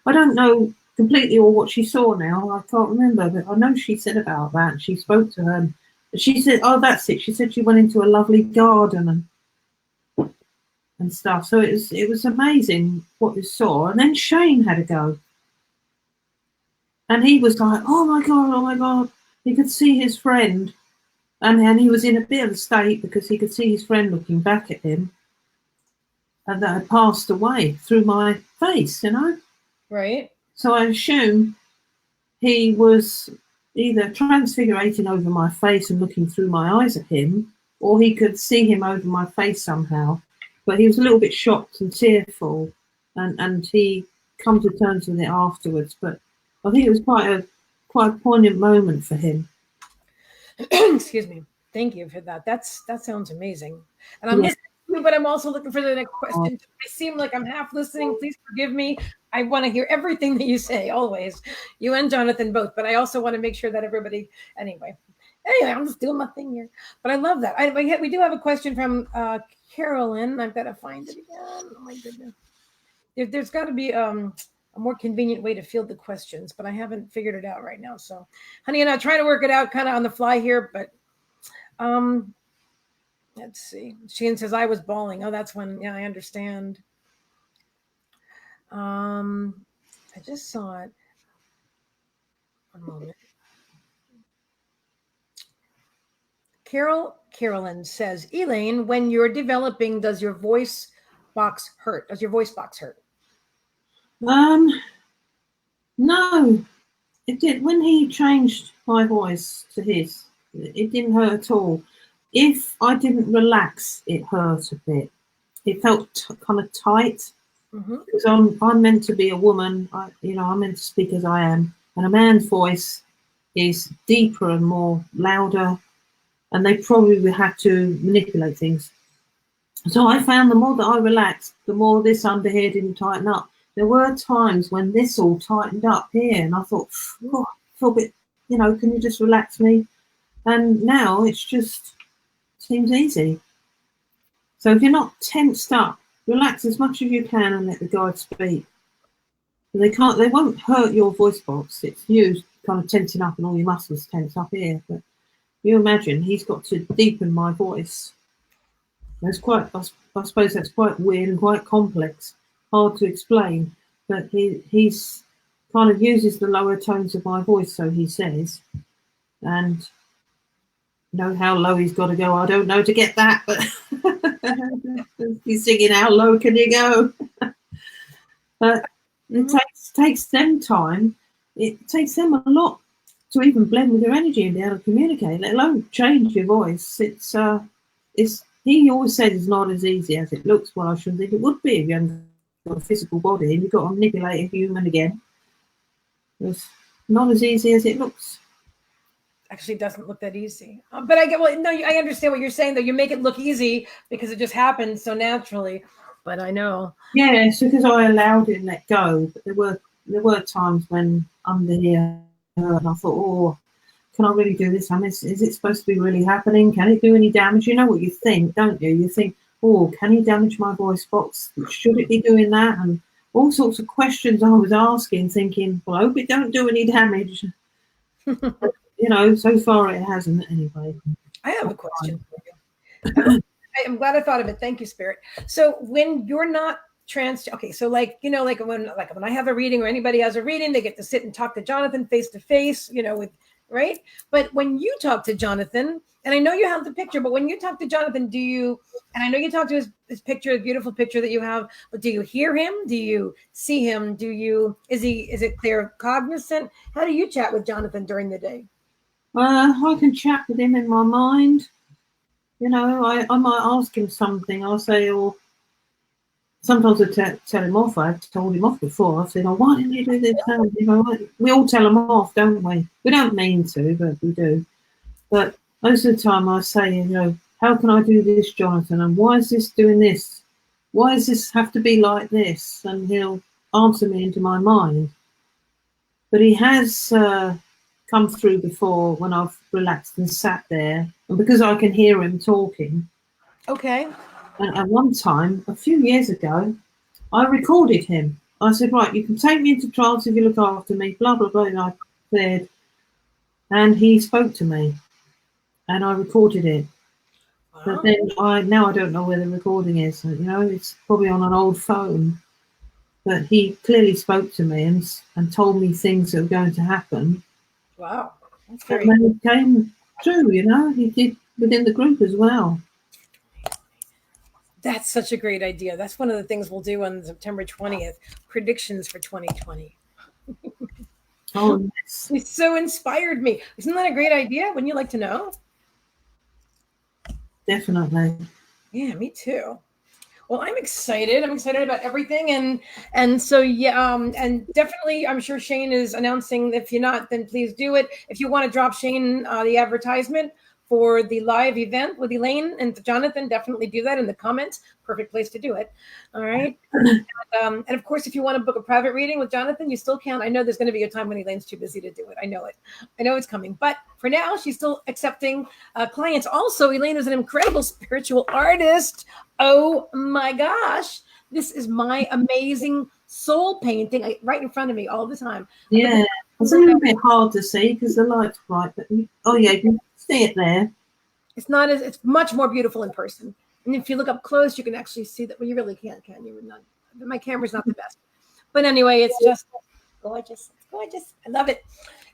I don't know completely all what she saw now. I can't remember, but I know she said about that. She spoke to her. And she said, oh, that's it. She said she went into a lovely garden and stuff. So it was amazing what you saw. And then Shane had a go. And he was like, oh, my God. He could see his friend. And he was in a bit of a state because he could see his friend looking back at him. And that had passed away through my face, Right. So I assume he was either transfigurating over my face and looking through my eyes at him, or he could see him over my face somehow. But he was a little bit shocked and tearful, and he come to terms with it afterwards. But I think it was quite a poignant moment for him. Excuse me. Thank you for that. That sounds amazing. And I'm listening to you, but I'm also looking for the next question. I seem like I'm half listening. Please forgive me. I want to hear everything that you say, always. You and Jonathan both, but I also want to make sure that everybody, anyway, I'm just doing my thing here. But I love that. We do have a question from Carolyn. I've got to find it again. Oh my goodness. There's got to be a more convenient way to field the questions, but I haven't figured it out right now. So, honey, and I'm trying to work it out kind of on the fly here, but let's see. Shane says, I was bawling. Oh, that's when, I understand. I just saw it. One moment. Carolyn says, Elaine, when you're developing, does your voice box hurt? Does your voice box hurt? No, it did. When he changed my voice to his, it didn't hurt at all. If I didn't relax, it hurt a bit. It felt kind of tight. Because I'm meant to be a woman. I'm meant to speak as I am, and a man's voice is deeper and more louder, and they probably would have to manipulate things. So I found the more that I relaxed, the more this under here didn't tighten up. There were times when this all tightened up here, and I thought, oh, I feel a bit, can you just relax me? And now it's just seems easy. So if you're not tensed up relax as much as you can and let the guide speak. They won't hurt your voice box. It's you kind of tensing up and all your muscles tense up here. But you imagine he's got to deepen my voice. It's quite, I suppose that's quite weird and quite complex, hard to explain. But he's kind of uses the lower tones of my voice, so he says, and know how low he's got to go. I don't know to get that, but he's singing, "How low can you go?" But it takes them time. It takes them a lot to even blend with your energy and be able to communicate, let alone change your voice. It's he always said it's not as easy as it looks. Well, I shouldn't think it would be if you haven't got a physical body and you've got to manipulate a human again. It's not as easy as it looks. Actually doesn't look that easy. But I understand what you're saying, though. You make it look easy because it just happens so naturally. But I know. Yeah, it's because I allowed it and let go. But there were times when under here and I thought, oh, can I really do this? Is it supposed to be really happening? Can it do any damage? You know what you think, don't you? You think, oh, can he damage my voice box? Should it be doing that? And all sorts of questions I was asking, thinking, well, I hope it don't do any damage. You know, so far it hasn't anyway. I have a question for you. I'm glad I thought of it. Thank you, Spirit. So when you're not trance, okay, so like when I have a reading or anybody has a reading, they get to sit and talk to Jonathan face to face, right? But when you talk to Jonathan, and I know you have the picture, but when you talk to Jonathan, and I know you talk to his picture, a beautiful picture that you have, but do you hear him? Do you see him? Is it clear cognizant? How do you chat with Jonathan during the day? I can chat with him in my mind. I might ask him something. I'll say, or sometimes I tell him off. I've told him off before. I said, oh, why didn't you do this? We all tell him off, don't we? We don't mean to, but we do. But most of the time I say, how can I do this, Jonathan? And why is this doing this? Why does this have to be like this? And he'll answer me into my mind. But he has come through before when I've relaxed and sat there, and because I can hear him talking. Okay. And at one time, a few years ago, I recorded him. I said, right, you can take me into trance if you look after me, blah, blah, blah. And I said, and he spoke to me, and I recorded it. Wow. But then now I don't know where the recording is. It's probably on an old phone. But he clearly spoke to me and told me things that were going to happen. Wow. And then it came true, he did within the group as well. That's such a great idea. That's one of the things we'll do on September 20th, predictions for 2020. Oh, yes. It so inspired me. Isn't that a great idea? Wouldn't you like to know? Definitely. Yeah, me too. Well, I'm excited. I'm excited about everything. And so, yeah, and definitely, I'm sure Shane is announcing. If you're not, then please do it. If you want to drop Shane the advertisement for the live event with Elaine and Jonathan, definitely do that in the comments. Perfect place to do it. All right. And of course, if you want to book a private reading with Jonathan, you still can. I know there's going to be a time when Elaine's too busy to do it. I know it. I know it's coming. But for now, she's still accepting clients. Also, Elaine is an incredible spiritual artist. Oh my gosh. This is my amazing soul painting right in front of me all the time. Yeah. It's a little bit hard to see because the light's bright. But you can see it there. It's much more beautiful in person. And if you look up close, you can actually see that. Well, you really can't, can you? My camera's not the best. But anyway, it's just gorgeous. It's gorgeous. I love it.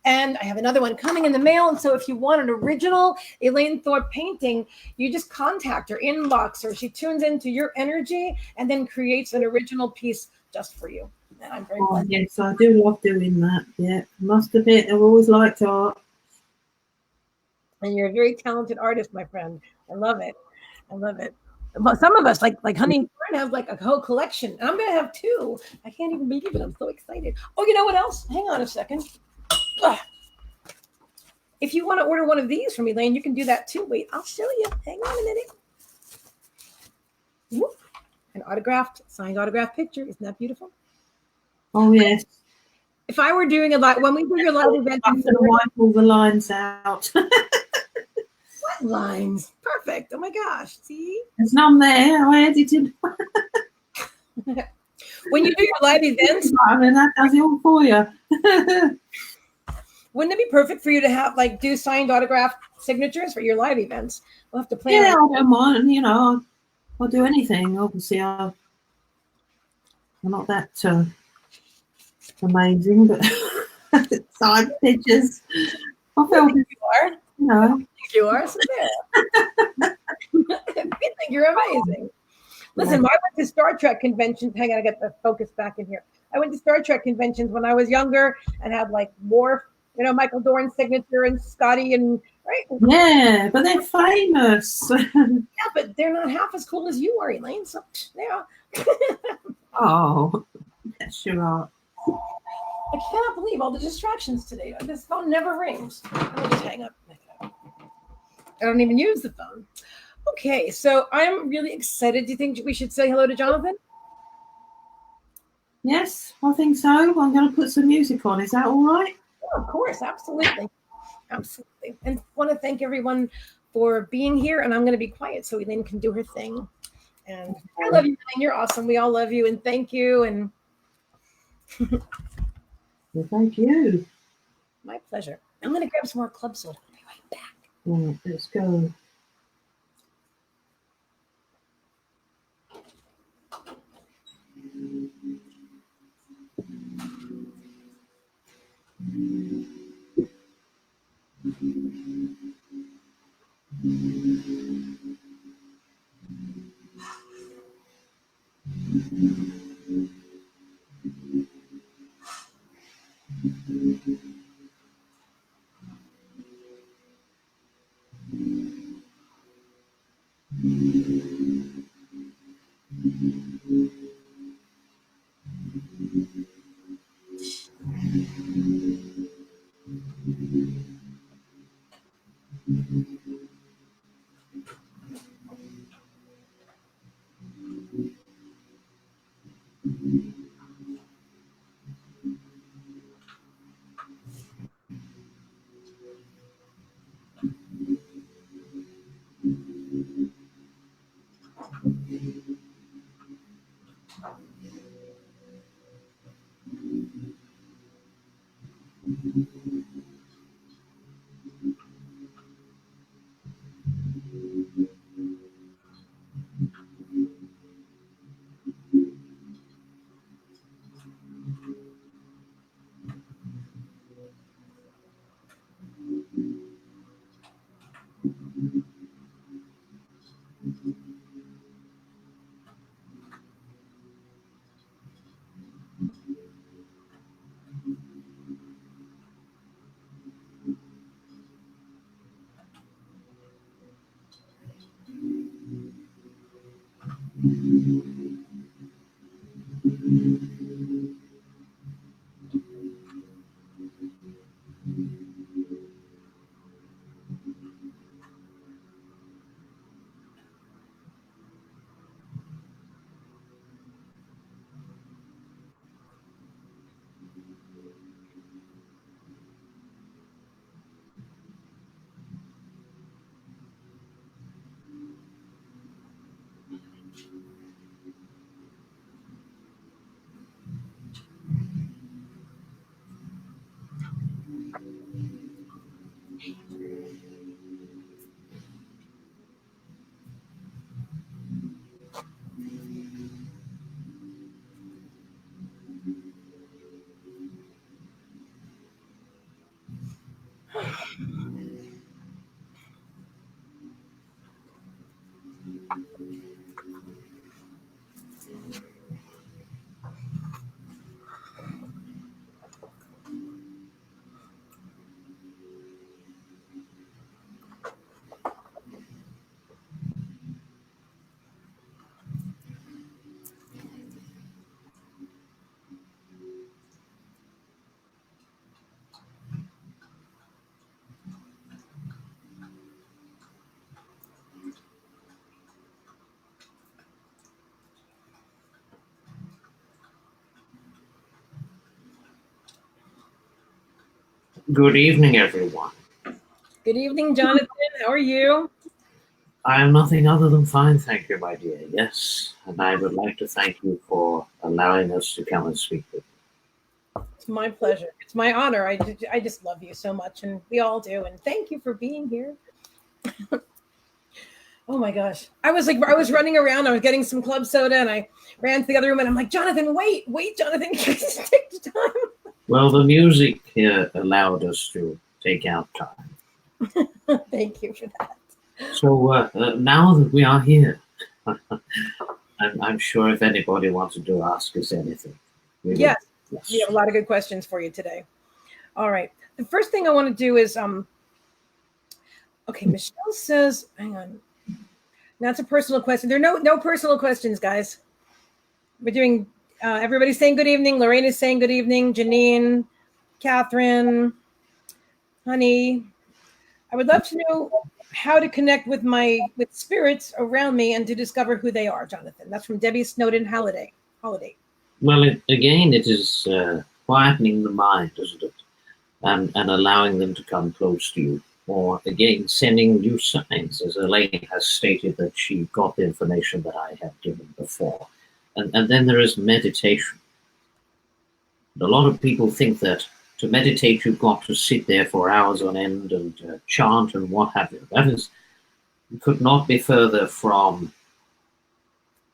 And I have another one coming in the mail. And so if you want an original Elaine Thorpe painting, you just contact her, inbox her. She tunes into your energy and then creates an original piece just for you. And I'm very glad. Yes, I do love doing that. Yeah, must admit, I've always liked art. And you're a very talented artist, my friend. I love it. I love it. Some of us, like Honey, have like a whole collection. And I'm going to have 2. I can't even believe it. I'm so excited. Oh, you know what else? Hang on a second. Ugh. If you want to order one of these from Elaine, you can do that too. Wait, I'll show you. Hang on a minute. Whoop. An signed autographed picture. Isn't that beautiful? Oh, yes. If I were doing when we do your live event, I'm going to wipe all the lines out. What lines? Perfect. Oh my gosh. See? There's none there. I edited. When you do your live events, I mean, that does it all for you. wouldn't it be perfect for you to have like do signed autograph signatures for your live events? We'll have to plan. Yeah, I don't mind. You know, I'll do anything. Obviously, I'm not that amazing, but side pictures. I feel, You are. you know. You are. So there. We think you're amazing. Listen, I went to Star Trek conventions. Hang on, I got the focus back in here. I went to Star Trek conventions when I was younger and had like Worf, you know, Michael Dorn's signature and Scotty and right. Yeah, but they're famous. Yeah, but they're not half as cool as you are, Elaine. So yeah. Oh, yes, you are. I cannot believe all the distractions today. This phone never rings. I'll just hang up. I don't even use the phone. Okay, so I'm really excited. Do you think we should say hello to Jonathan? Yes, I think so. I'm going to put some music on. Is that all right? Oh, of course, absolutely. Absolutely. And I want to thank everyone for being here. And I'm going to be quiet so Elaine can do her thing. And I love you, Elaine. You're awesome. We all love you. And thank you. And Well, thank you. my pleasure. I'm going to grab some more club soda. I'll be right back. Right, let's go. Good evening, everyone. Good evening, Jonathan. How are you? I am nothing other than fine, thank you, my dear. Yes, and I would like to thank you for allowing us to come and speak with you. It's my pleasure. It's my honor. I just love you so much, and we all do. And thank you for being here. Oh my gosh. I was running around. I was getting some club soda and I ran to the other room and I'm like, Jonathan, wait, Jonathan, just take the time. Well, the music here allowed us to take out time. Thank you for that. So now that we are here, I'm sure if anybody wanted to ask us anything. Yes. We have a lot of good questions for you today. All right. The first thing I want to do is, okay, Michelle says, hang on. That's a personal question. There are no personal questions, guys. We're doing, everybody's saying good evening. Lorraine is saying good evening. Janine, Catherine, honey. I would love to know how to connect with spirits around me and to discover who they are, Jonathan. That's from Debbie Snowden Holiday. Well, again, it is quietening the mind, isn't it? And allowing them to come close to you. Or again, sending you signs, as Elaine has stated that she got the information that I had given before. And then there is meditation. A lot of people think that to meditate, you've got to sit there for hours on end and chant and what have you. That could not be further from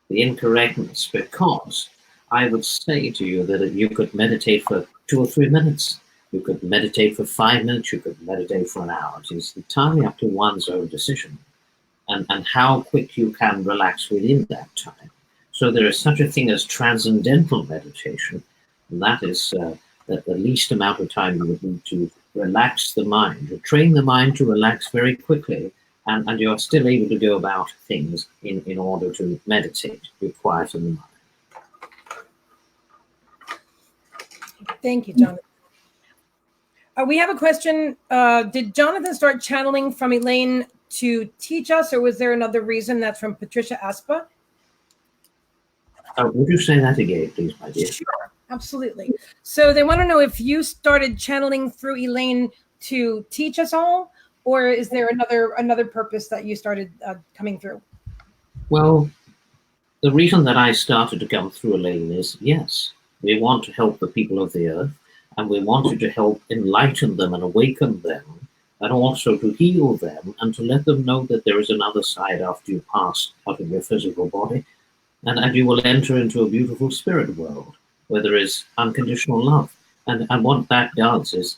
the incorrectness, because I would say to you that you could meditate for 2 or 3 minutes. You could meditate for 5 minutes. You could meditate for an hour. It's entirely up to one's own decision and how quick you can relax within that time. So there is such a thing as transcendental meditation, and that is the least amount of time you would need to relax the mind, to train the mind to relax very quickly, and you're still able to go about things in order to meditate, be quiet in the mind. Thank you, Jonathan. We have a question. Did Jonathan start channeling from Elaine to teach us, or was there another reason? That's from Patricia Aspa. Would you say that again, please, my dear? Sure, absolutely. So they want to know if you started channeling through Elaine to teach us all, or is there another purpose that you started coming through? Well, the reason that I started to come through Elaine is, yes, we want to help the people of the earth, and we wanted to help enlighten them and awaken them, and also to heal them and to let them know that there is another side after you pass out of your physical body, and you will enter into a beautiful spirit world where there is unconditional love. And what that does is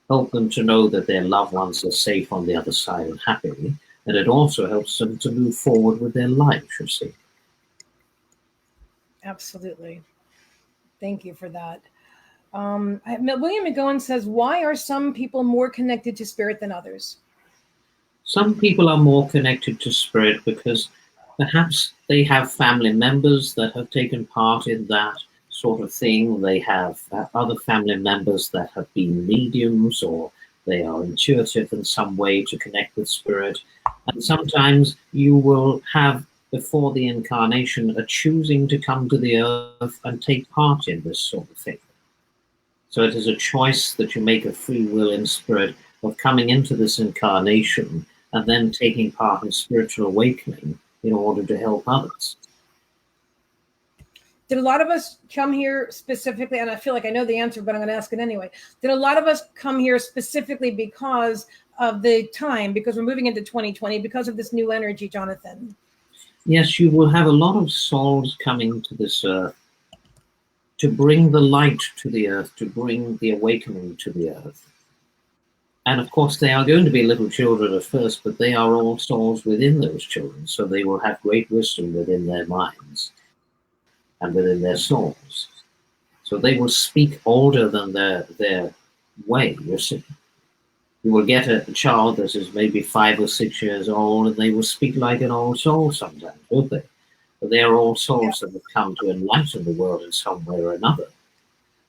help them to know that their loved ones are safe on the other side and happy, and it also helps them to move forward with their life, you see. Absolutely. Thank you for that. William McGowan says, why are some people more connected to spirit than others? Some people are more connected to spirit because perhaps they have family members that have taken part in that sort of thing. They have other family members that have been mediums, or they are intuitive in some way to connect with spirit. And sometimes you will have, before the incarnation, a choosing to come to the earth and take part in this sort of thing. So it is a choice that you make of free will in spirit of coming into this incarnation and then taking part in spiritual awakening in order to help others. Did a lot of us come here specifically, and I feel like I know the answer, but I'm going to ask it anyway. Did a lot of us come here specifically because of the time, because we're moving into 2020, because of this new energy, Jonathan? Yes, you will have a lot of souls coming to this earth to bring the light to the earth, to bring the awakening to the earth. And of course, they are going to be little children at first, but they are all souls within those children, so they will have great wisdom within their minds and within their souls. So they will speak older than their way, you see. You will get a child that is maybe 5 or 6 years old, and they will speak like an old soul sometimes, won't they? But they are all souls that have come to enlighten the world in some way or another.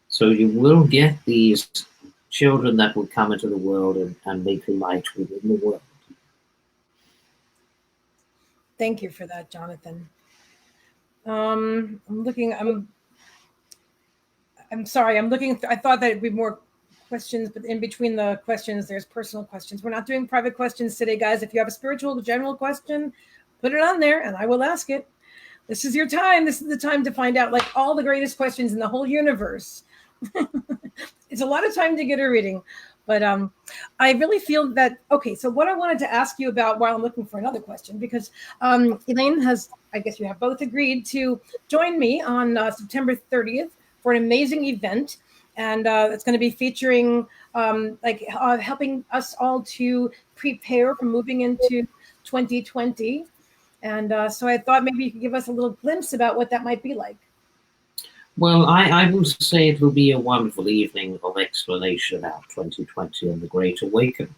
So you will get these children that will come into the world and make light within the world. Thank you for that, Jonathan. I'm sorry. I'm looking. I thought that it'd be more questions, but in between the questions, there's personal questions. We're not doing private questions today, guys. If you have a spiritual general question, put it on there and I will ask it. This is your time. This is the time to find out like all the greatest questions in the whole universe. It's a lot of time to get a reading, but I really feel that, okay, so what I wanted to ask you about while I'm looking for another question, because Elaine has, I guess you have both agreed to join me on September 30th for an amazing event. And it's going to be featuring helping us all to prepare for moving into 2020. And so I thought maybe you could give us a little glimpse about what that might be like. Well, I will say it will be a wonderful evening of explanation about 2020 and the Great Awakening.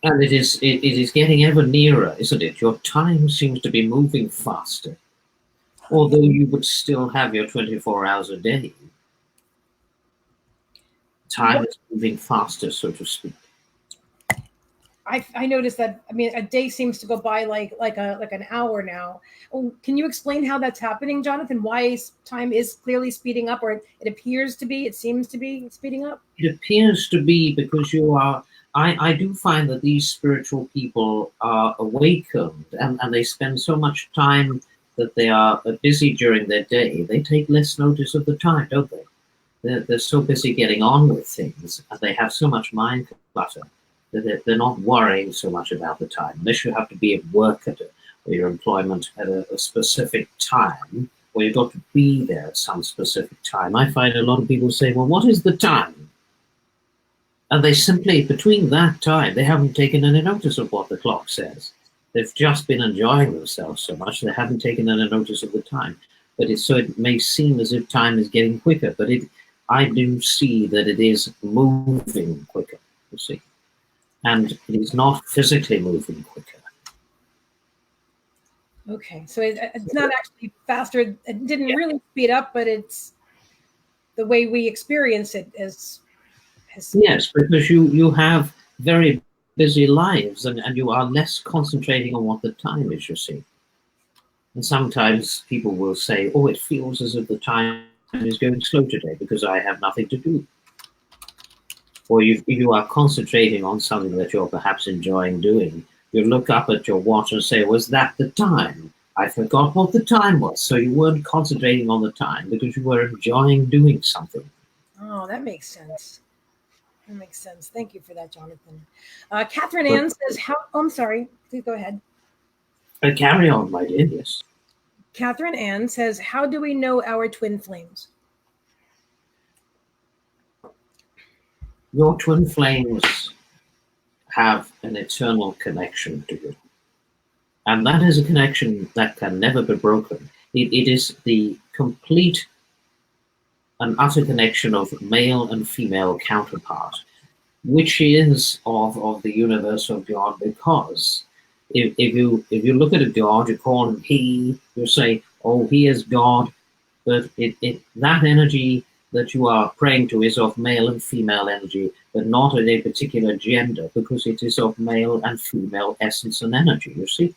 And it is getting ever nearer, isn't it? Your time seems to be moving faster, although you would still have your 24 hours a day. Time is moving faster, so to speak. I noticed that. I mean, a day seems to go by like an hour now. Oh, can you explain how that's happening, Jonathan? Why time is clearly speeding up, or it appears to be? It seems to be speeding up. It appears to be because you are. I do find that these spiritual people are awakened, and they spend so much time that they are busy during their day. They take less notice of the time, don't they? They're so busy getting on with things, and they have so much mind clutter. They're not worrying so much about the time. Unless you have to be at work or your employment at a specific time, or you've got to be there at some specific time. I find a lot of people say, well, what is the time? And they simply, between that time, they haven't taken any notice of what the clock says. They've just been enjoying themselves so much, they haven't taken any notice of the time. But so it may seem as if time is getting quicker, but I do see that it is moving quicker, you see. And it is not physically moving quicker. Okay, so it's not actually faster. It didn't really speed up, but it's the way we experience it has yes, because you have very busy lives, and you are less concentrating on what the time is, you see. And sometimes people will say, oh, it feels as if the time is going slow today because I have nothing to do. Or you are concentrating on something that you're perhaps enjoying doing. You look up at your watch and say, was that the time? I forgot what the time was. So you weren't concentrating on the time because you were enjoying doing something. Oh, that makes sense. That makes sense. Thank you for that, Jonathan. Catherine Ann says, I'm sorry. Please go ahead. Carry on, my dear, yes. Catherine Ann says, how do we know our twin flames? Your twin flames have an eternal connection to you. And that is a connection that can never be broken. It is the complete and utter connection of male and female counterpart, which is of the universe of God, because if you look at a God, you call him he, you say, oh, he is God, but that energy that you are praying to is of male and female energy, but not of a particular gender, because it is of male and female essence and energy, you see?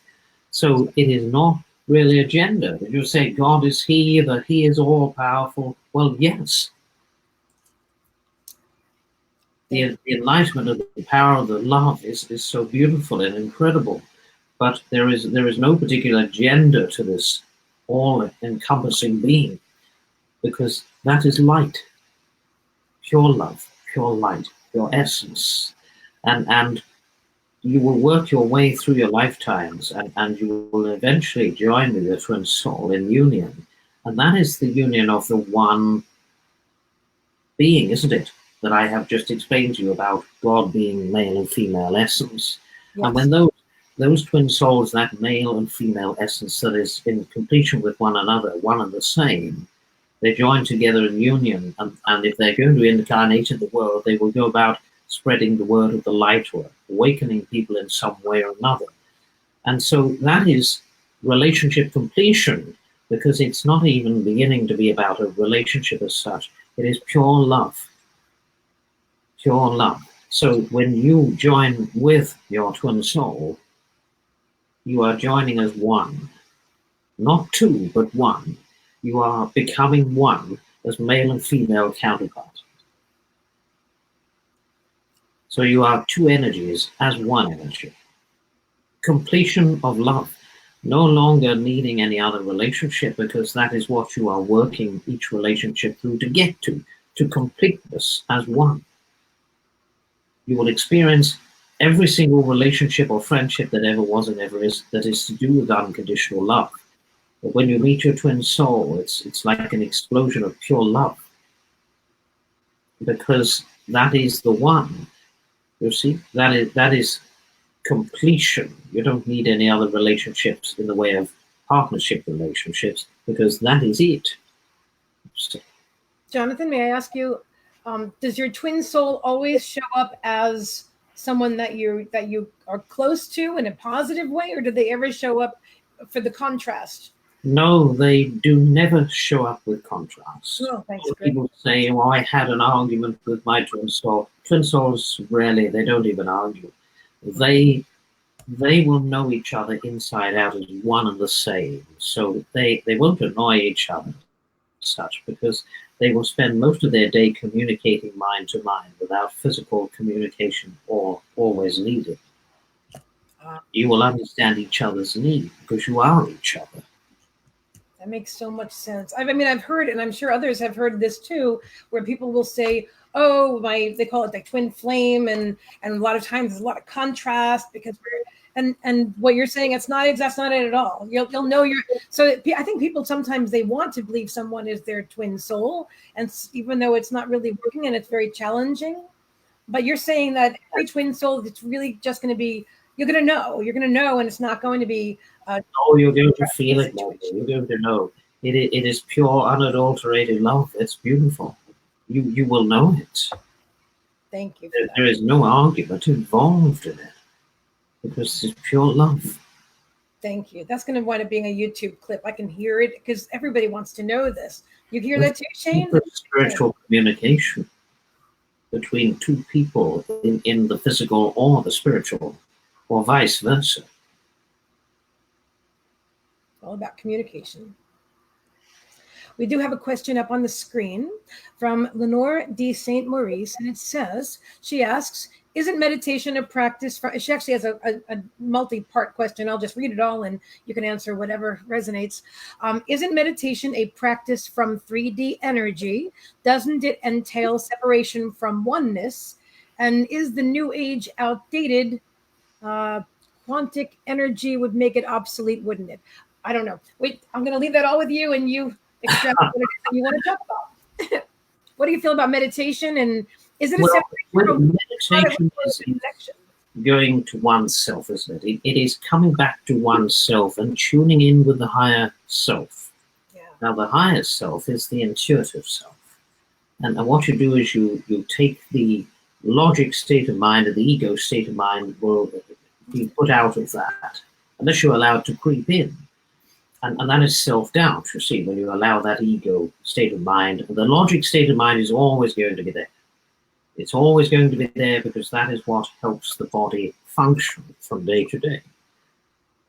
So it is not really a gender. If you say God is he, that he is all-powerful, well, yes. The enlightenment of the power of the love is so beautiful and incredible, but there is no particular gender to this all-encompassing being, because that is light, pure love, pure light, pure essence. And you will work your way through your lifetimes, and you will eventually join with your twin soul in union. And that is the union of the one being, isn't it? That I have just explained to you about God being male and female essence. Yes. And when those twin souls, that male and female essence that is in completion with one another, one and the same, they join together in union, and if they're going to incarnate in the world, they will go about spreading the word of the light or awakening people in some way or another. And so that is relationship completion, because it's not even beginning to be about a relationship as such. It is pure love. Pure love. So when you join with your twin soul, you are joining as one. Not two, but one. You are becoming one as male and female counterparts. So you are two energies as one energy. Completion of love. No longer needing any other relationship, because that is what you are working each relationship through to get to completeness as one. You will experience every single relationship or friendship that ever was and ever is that is to do with unconditional love. But when you meet your twin soul, it's like an explosion of pure love, because that is the one. You see, that is completion. You don't need any other relationships in the way of partnership relationships, because that is it. So, Jonathan, may I ask you, does your twin soul always show up as someone that you are close to in a positive way, or do they ever show up for the contrast? no, they do never show up with contrast. Oh, thanks. People say, well, I had an argument with my twin soul. Twin souls rarely, they don't even argue. They will know each other inside out as one and the same. So they won't annoy each other as such, because they will spend most of their day communicating mind to mind without physical communication or always needed. You will understand each other's need because you are each other. That makes so much sense. I mean, I've heard, and I'm sure others have heard this too, where people will say, oh, they call it like twin flame, and a lot of times there's a lot of contrast because and what you're saying, that's not it at all. You'll know so I think people sometimes they want to believe someone is their twin soul, and even though it's not really working and it's very challenging, but you're saying that every twin soul, it's really just going to be, you're going to know, and it's not going to be. Oh, you're going to feel it. You're going to know. It is pure, unadulterated love. It's beautiful. You will know it. Thank you. There is no argument involved in it, because it's pure love. Thank you. That's going to wind up being a YouTube clip. I can hear it because everybody wants to know this. You hear that too, Shane? Spiritual communication between two people in the physical or the spiritual, or vice versa. All about communication. We do have a question up on the screen from Lenore D. St. Maurice, and it says, she asks, isn't meditation a practice for, she actually has a multi-part question. I'll just read it all and you can answer whatever resonates. Isn't meditation a practice from 3D energy? Doesn't it entail separation from oneness? And is the new age outdated? Quantic energy would make it obsolete, wouldn't it? I don't know. Wait, I'm going to leave that all with you, and you extract what it is that you want to talk about. What do you feel about meditation, and is it a separation? Meditation is going to oneself, isn't it? It is coming back to oneself and tuning in with the higher self. Yeah. Now, the higher self is the intuitive self. And what you do is you take the logic state of mind, and the ego state of mind will be put out of that, unless you allow it to creep in. And that is self-doubt, you see, when you allow that ego state of mind. The logic state of mind is always going to be there. It's always going to be there because that is what helps the body function from day to day.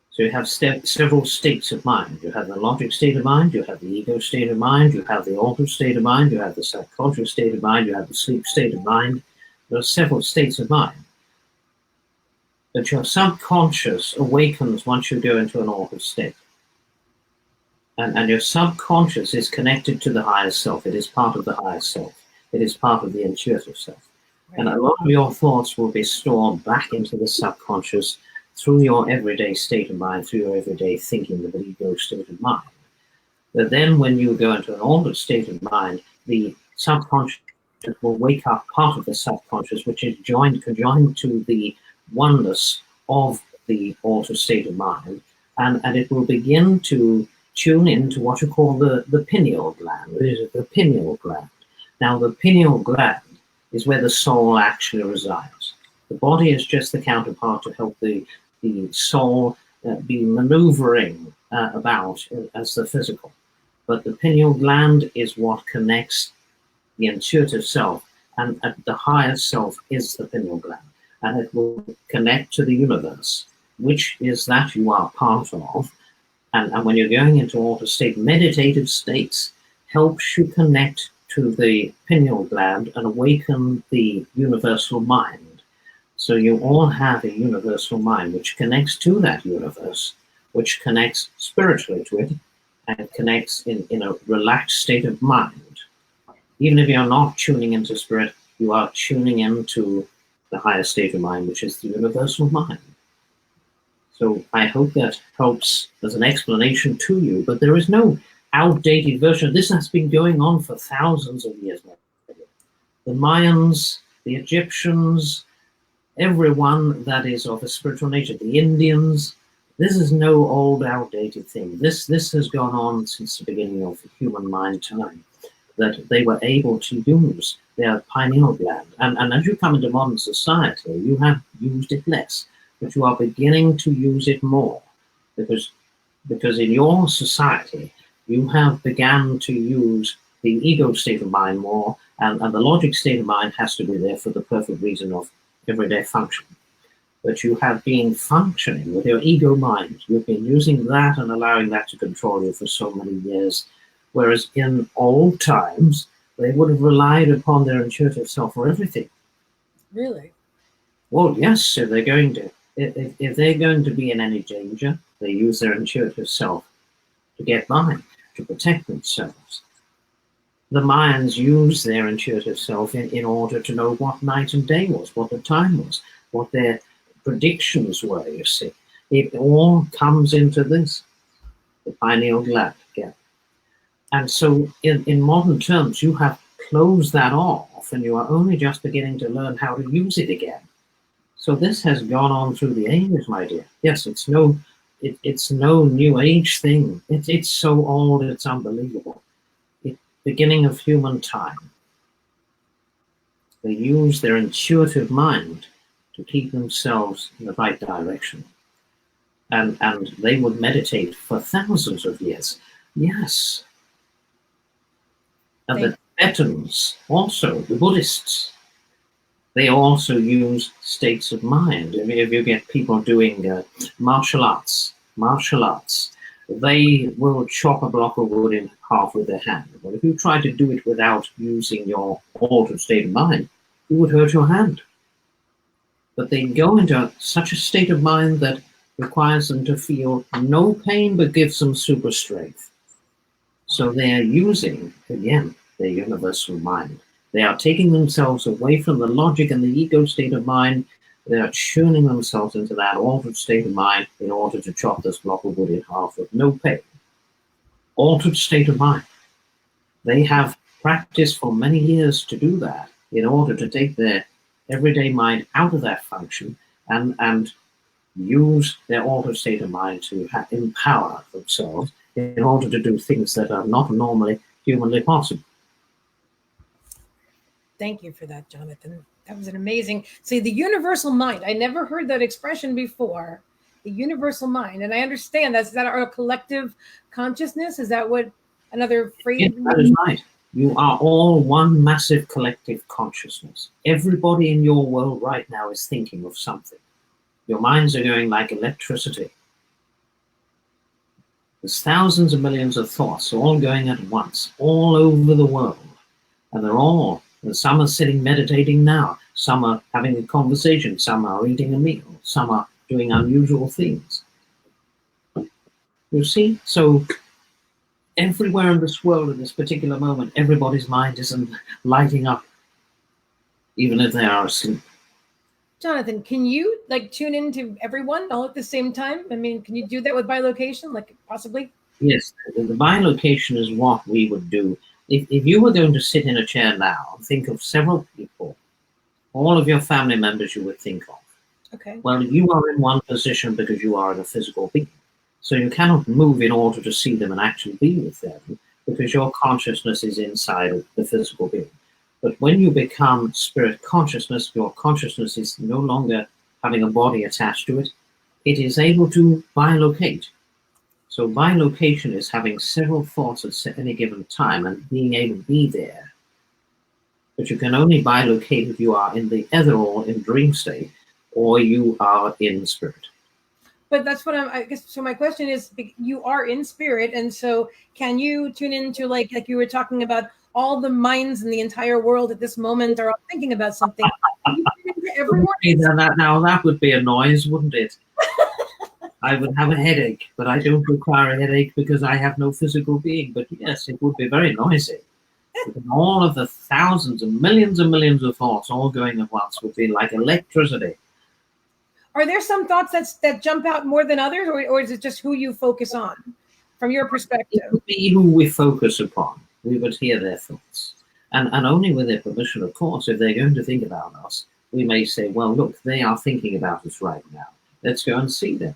So you have several states of mind. You have the logic state of mind, you have the ego state of mind, you have the altered state of mind, you have the subconscious state of mind, you have the sleep state of mind. There are several states of mind. But your subconscious awakens once you go into an altered state. And your subconscious is connected to the higher self. It is part of the higher self. It is part of the intuitive self. Right. And a lot of your thoughts will be stored back into the subconscious through your everyday state of mind, through your everyday thinking, the ego state of mind. But then when you go into an altered state of mind, the subconscious will wake up part of the subconscious, which is conjoined to the oneness of the altered state of mind. And it will begin to tune into what you call the pineal gland. This is the pineal gland. Now, the pineal gland is where the soul actually resides. The body is just the counterpart to help the soul be maneuvering about as the physical. But the pineal gland is what connects the intuitive self, and the higher self is the pineal gland. And it will connect to the universe, which is that you are part of. And when you're going into altered state, meditative states helps you connect to the pineal gland and awaken the universal mind. So you all have a universal mind which connects to that universe, which connects spiritually to it, and connects in a relaxed state of mind. Even if you're not tuning into spirit, you are tuning into the higher state of mind, which is the universal mind. So I hope that helps as an explanation to you, but there is no outdated version. This has been going on for thousands of years now. The Mayans, the Egyptians, everyone that is of a spiritual nature, the Indians, this is no old outdated thing. This has gone on since the beginning of human mind time, that they were able to use their pineal gland. And as you come into modern society, you have used it less, but you are beginning to use it more, because in your society, you have begun to use the ego state of mind more, and the logic state of mind has to be there for the perfect reason of everyday function. But you have been functioning with your ego mind. You've been using that and allowing that to control you for so many years. Whereas in old times, they would have relied upon their intuitive self for everything. Really? Well, yes, if they're going to be in any danger, they use their intuitive self to get by, to protect themselves. The Mayans used their intuitive self in order to know what night and day was, what the time was, what their predictions were, you see. It all comes into this, the pineal gland again. And so in modern terms, you have closed that off and you are only just beginning to learn how to use it again. So this has gone on through the ages, my dear. Yes, it's no new age thing. It's so old, it's unbelievable. Beginning of human time. They use their intuitive mind to keep themselves in the right direction. And they would meditate for thousands of years. Yes. And the Tibetans, also, the Buddhists, they also use states of mind. If you get people doing martial arts, they will chop a block of wood in half with their hand. But if you try to do it without using your altered state of mind, you would hurt your hand. But they go into such a state of mind that requires them to feel no pain but gives them super strength. So they are using, again, their universal mind. They are taking themselves away from the logic and the ego state of mind. They are tuning themselves into that altered state of mind in order to chop this block of wood in half with no pain. Altered state of mind. They have practiced for many years to do that in order to take their everyday mind out of that function and use their altered state of mind to empower themselves in order to do things that are not normally humanly possible. Thank you for that, Jonathan. That was an amazing. See, the universal mind. I never heard that expression before. The universal mind, and I understand is that our collective consciousness. Is that what another phrase? Yes, that is right. You are all one massive collective consciousness. Everybody in your world right now is thinking of something. Your minds are going like electricity. There's thousands of millions of thoughts all going at once, all over the world. And they're all, and some are sitting meditating now, some are having a conversation, some are eating a meal, some are doing unusual things. You see? So everywhere in this world at this particular moment, everybody's mind isn't lighting up, even if they are asleep. Jonathan, can you tune into everyone all at the same time? I mean, can you do that with bilocation, possibly? Yes, the bilocation is what we would do. If you were going to sit in a chair now and think of several people, all of your family members you would think of. Okay. Well, you are in one position because you are in a physical being. So you cannot move in order to see them and actually be with them because your consciousness is inside of the physical being. But when you become spirit consciousness, your consciousness is no longer having a body attached to it. It is able to bilocate. So bilocation is having several thoughts at any given time and being able to be there. But you can only bilocate if you are in the ether or in dream state, or you are in spirit. But that's what I guess. So my question is, you are in spirit, and so can you tune into like you were talking about all the minds in the entire world at this moment are all thinking about something? Can you tune into everyone. That would be a noise, wouldn't it? I would have a headache, but I don't require a headache because I have no physical being. But yes, it would be very noisy. All of the thousands and millions of thoughts all going at once would be like electricity. Are there some thoughts that jump out more than others, or is it just who you focus on from your perspective? It would be who we focus upon. We would hear their thoughts. And only with their permission, of course. If they're going to think about us, we may say, well, look, they are thinking about us right now. Let's go and see them.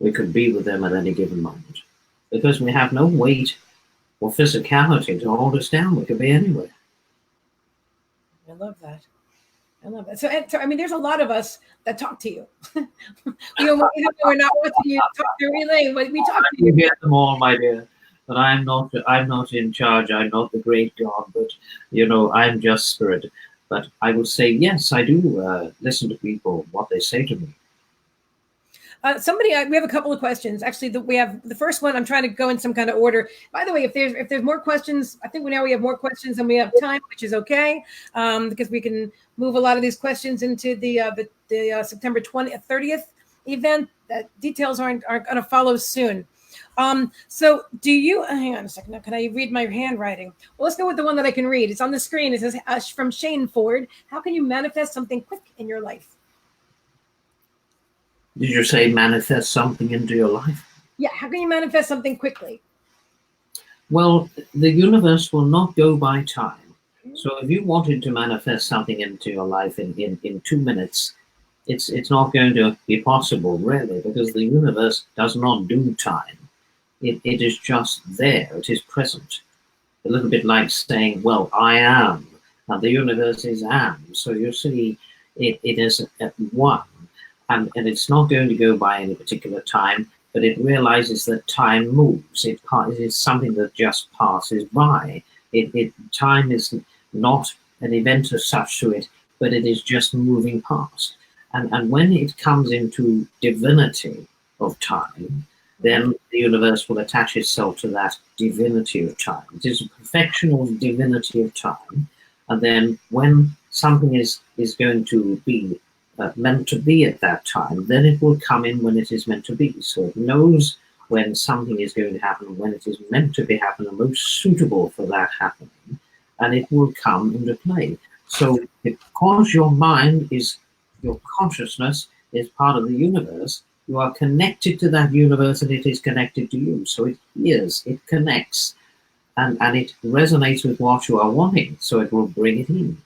We could be with them at any given moment. Because we have no weight or physicality to hold us down. We could be anywhere. I love that. I love that. So, I mean, there's a lot of us that talk to you. Even though we're not watching you talk to Elaine, but we talk to you. You get them all, my dear. But I'm not in charge. I'm not the great God, but, I'm just spirit. But I will say, yes, I do listen to people, what they say to me. We have a couple of questions. Actually, we have the first one. I'm trying to go in some kind of order. By the way, if there's more questions, I think we have more questions than we have time, which is okay, because we can move a lot of these questions into the September 30th event. That details aren't going to follow soon. So do you, hang on a second. Now, can I read my handwriting? Well, let's go with the one that I can read. It's on the screen. It says, from Shane Ford, how can you manifest something quick in your life? Did you say manifest something into your life? Yeah, how can you manifest something quickly? Well, the universe will not go by time. So if you wanted to manifest something into your life in 2 minutes, it's not going to be possible, really, because the universe does not do time. It is just there. It is present. A little bit like saying, well, I am, and the universe is am. So you see, it is at one. And it's not going to go by any particular time, but it realizes that time moves. It is something that just passes by. Time is not an event as such to it, but it is just moving past. And when it comes into divinity of time, then the universe will attach itself to that divinity of time. It is a perfection of divinity of time. And then when something is going to be meant to be at that time, then it will come in when it is meant to be. So it knows when something is going to happen, when it is meant to be happening, most suitable for that happening, and it will come into play. So because your mind your consciousness is part of the universe, you are connected to that universe and it is connected to you. So it hears, it connects, and it resonates with what you are wanting, so it will bring it in.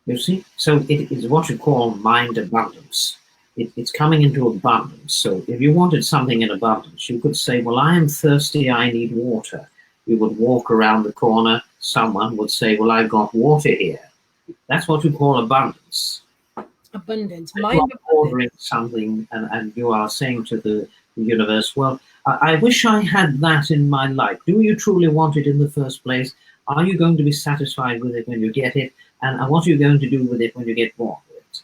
You see? So it is what you call mind abundance. It's coming into abundance. So if you wanted something in abundance, you could say, well, I am thirsty, I need water. You would walk around the corner, someone would say, well, I've got water here. That's what you call abundance. Abundance. You are ordering something and you are saying to the universe, well, I wish I had that in my life. Do you truly want it in the first place? Are you going to be satisfied with it when you get it? And what are you going to do with it when you get bored with it?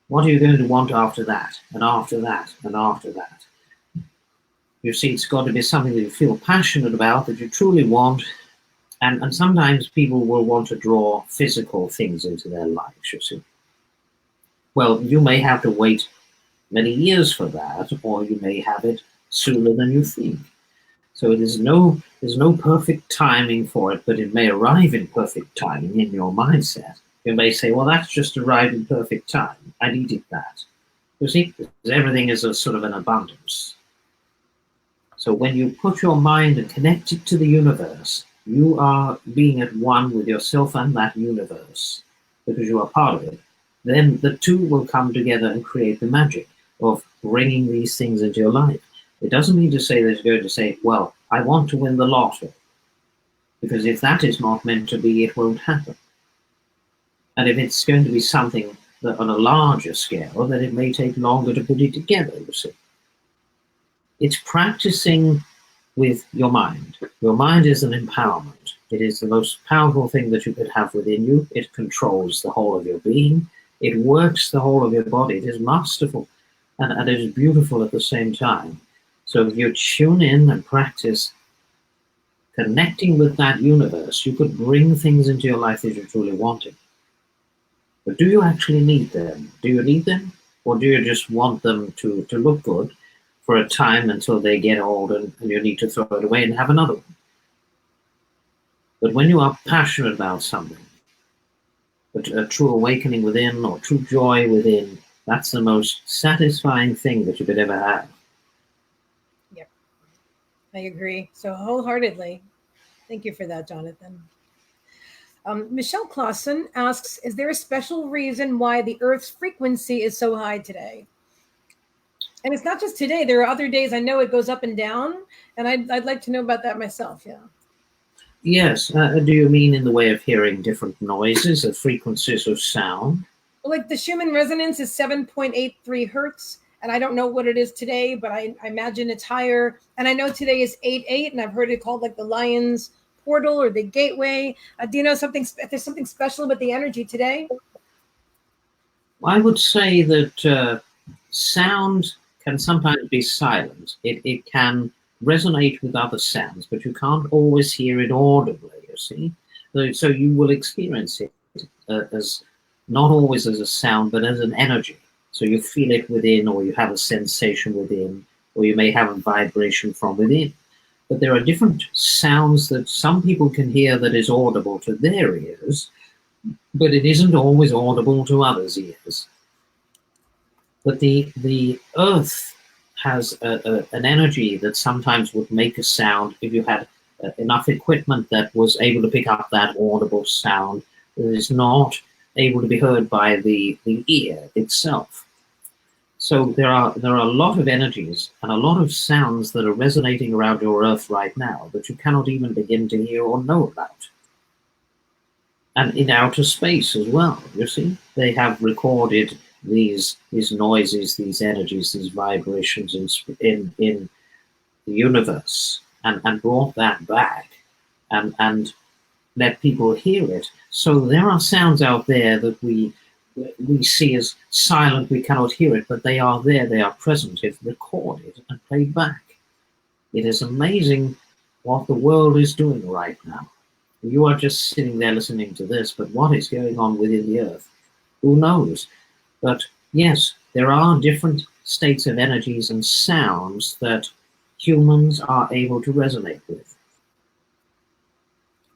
What are you going to want after that, and after that, and after that? You see, it's got to be something that you feel passionate about, that you truly want. And sometimes people will want to draw physical things into their lives, you see. Well, you may have to wait many years for that, or you may have it sooner than you think. So there's no perfect timing for it, but it may arrive in perfect timing in your mindset. You may say, well, that's just arrived in perfect time. I needed that. You see, everything is a sort of an abundance. So when you put your mind and connect it to the universe, you are being at one with yourself and that universe, because you are part of it. Then the two will come together and create the magic of bringing these things into your life. It doesn't mean to say that you're going to say, well, I want to win the lottery. Because if that is not meant to be, it won't happen. And if it's going to be something that on a larger scale, then it may take longer to put it together, you see. It's practicing with your mind. Your mind is an empowerment. It is the most powerful thing that you could have within you. It controls the whole of your being. It works the whole of your body. It is masterful and it is beautiful at the same time. So if you tune in and practice connecting with that universe, you could bring things into your life that you truly wanted. But do you actually need them? Do you need them? Or do you just want them to look good for a time until they get old and you need to throw it away and have another one? But when you are passionate about something, a true awakening within or true joy within, that's the most satisfying thing that you could ever have. Yep, I agree so wholeheartedly. Thank you for that, Jonathan. Michelle Clausen asks, is there a special reason why the Earth's frequency is so high today? And it's not just today. There are other days I know it goes up and down, and I'd like to know about that myself, yeah. Yes. Do you mean in the way of hearing different noises, the frequencies of sound? Well, like the Schumann resonance is 7.83 hertz, and I don't know what it is today, but I imagine it's higher. And I know today is 8.8, and I've heard it called like the Lion's Portal or the Gateway. Do you know something? If there's something special about the energy today? I would say that sound can sometimes be silent. It can resonate with other sounds, but you can't always hear it audibly, you see. So you will experience it as not always as a sound, but as an energy. So you feel it within, or you have a sensation within, or you may have a vibration from within. But there are different sounds that some people can hear that is audible to their ears, but it isn't always audible to others' ears. But the earth has an energy that sometimes would make a sound if you had enough equipment that was able to pick up that audible sound that is not able to be heard by the ear itself. So there are a lot of energies and a lot of sounds that are resonating around your earth right now that you cannot even begin to hear or know about. And in outer space as well, you see, they have recorded these noises, these energies, these vibrations in the universe, and brought that back and let people hear it. So there are sounds out there that we see as silent, we cannot hear it, but they are there, they are present, if recorded and played back. It is amazing what the world is doing right now. You are just sitting there listening to this, but what is going on within the earth? Who knows? But yes, there are different states of energies and sounds that humans are able to resonate with.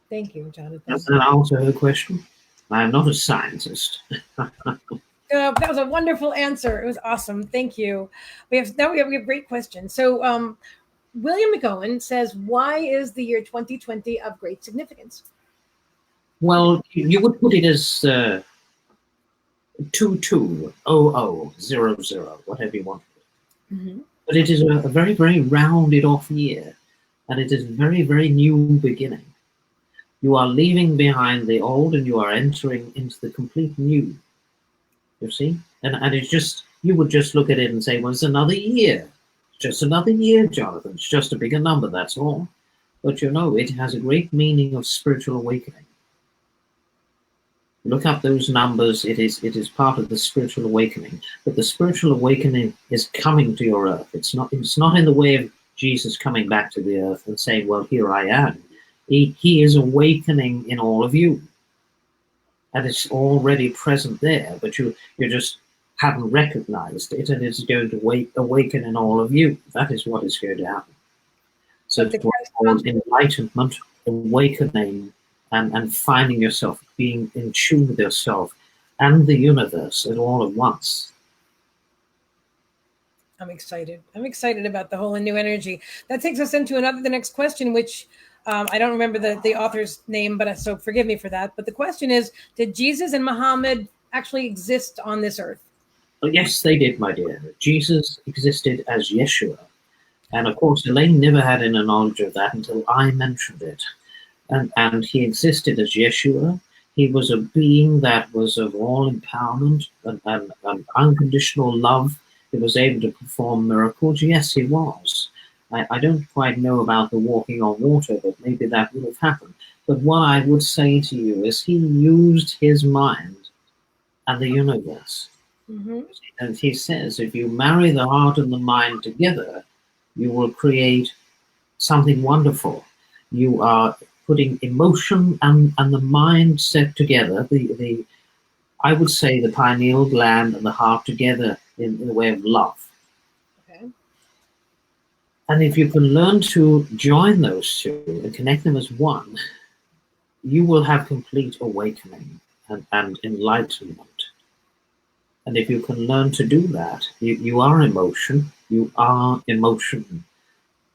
Thank you, Jonathan. Does that answer her question? I am not a scientist. That was a wonderful answer. It was awesome. Thank you. We have a great question. So William McOwen says, why is the year 2020 of great significance? Well, you would put it as 220000, whatever you want. Mm-hmm. But it is a very, very rounded off year, and it is a very, very new beginning. You are leaving behind the old and you are entering into the complete new, you see? And it's just, you would just look at it and say, well, it's another year. Just another year, Jonathan. It's just a bigger number, that's all. But you know, it has a great meaning of spiritual awakening. Look up those numbers. It is part of the spiritual awakening. But the spiritual awakening is coming to your earth. It's not in the way of Jesus coming back to the earth and saying, well, here I am. He is awakening in all of you. And it's already present there, but you just haven't recognized it, and it's going to awaken in all of you. That is what is going to happen. So it's what's called enlightenment, awakening, and finding yourself, being in tune with yourself and the universe at all at once. I'm excited. I'm excited about the whole and new energy. That takes us into the next question, which I don't remember the author's name, but so forgive me for that. But the question is, did Jesus and Muhammad actually exist on this earth? Well, yes, they did, my dear. Jesus existed as Yeshua. And of course, Elaine never had any knowledge of that until I mentioned it. And he existed as Yeshua. He was a being that was of all empowerment and unconditional love. He was able to perform miracles. Yes, he was. I don't quite know about the walking on water, but maybe that would have happened. But what I would say to you is he used his mind and the universe. Mm-hmm. And he says, if you marry the heart and the mind together, you will create something wonderful. You are putting emotion and the mind set together, the I would say the pineal gland and the heart together in the way of love. Okay. And if you can learn to join those two and connect them as one, you will have complete awakening and enlightenment. And if you can learn to do that, you are emotion. You are emotion.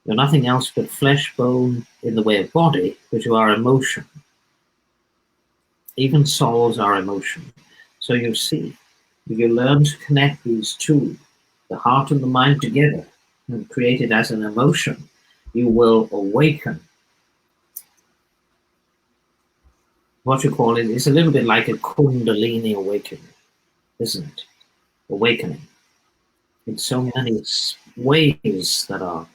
You're nothing else but flesh, bone in the way of body, but you are emotion. Even souls are emotion. So you see, if you learn to connect these two, the heart and the mind together, and create it as an emotion, you will awaken. What you call it is a little bit like a Kundalini awakening, isn't it? Awakening. In so many ways that are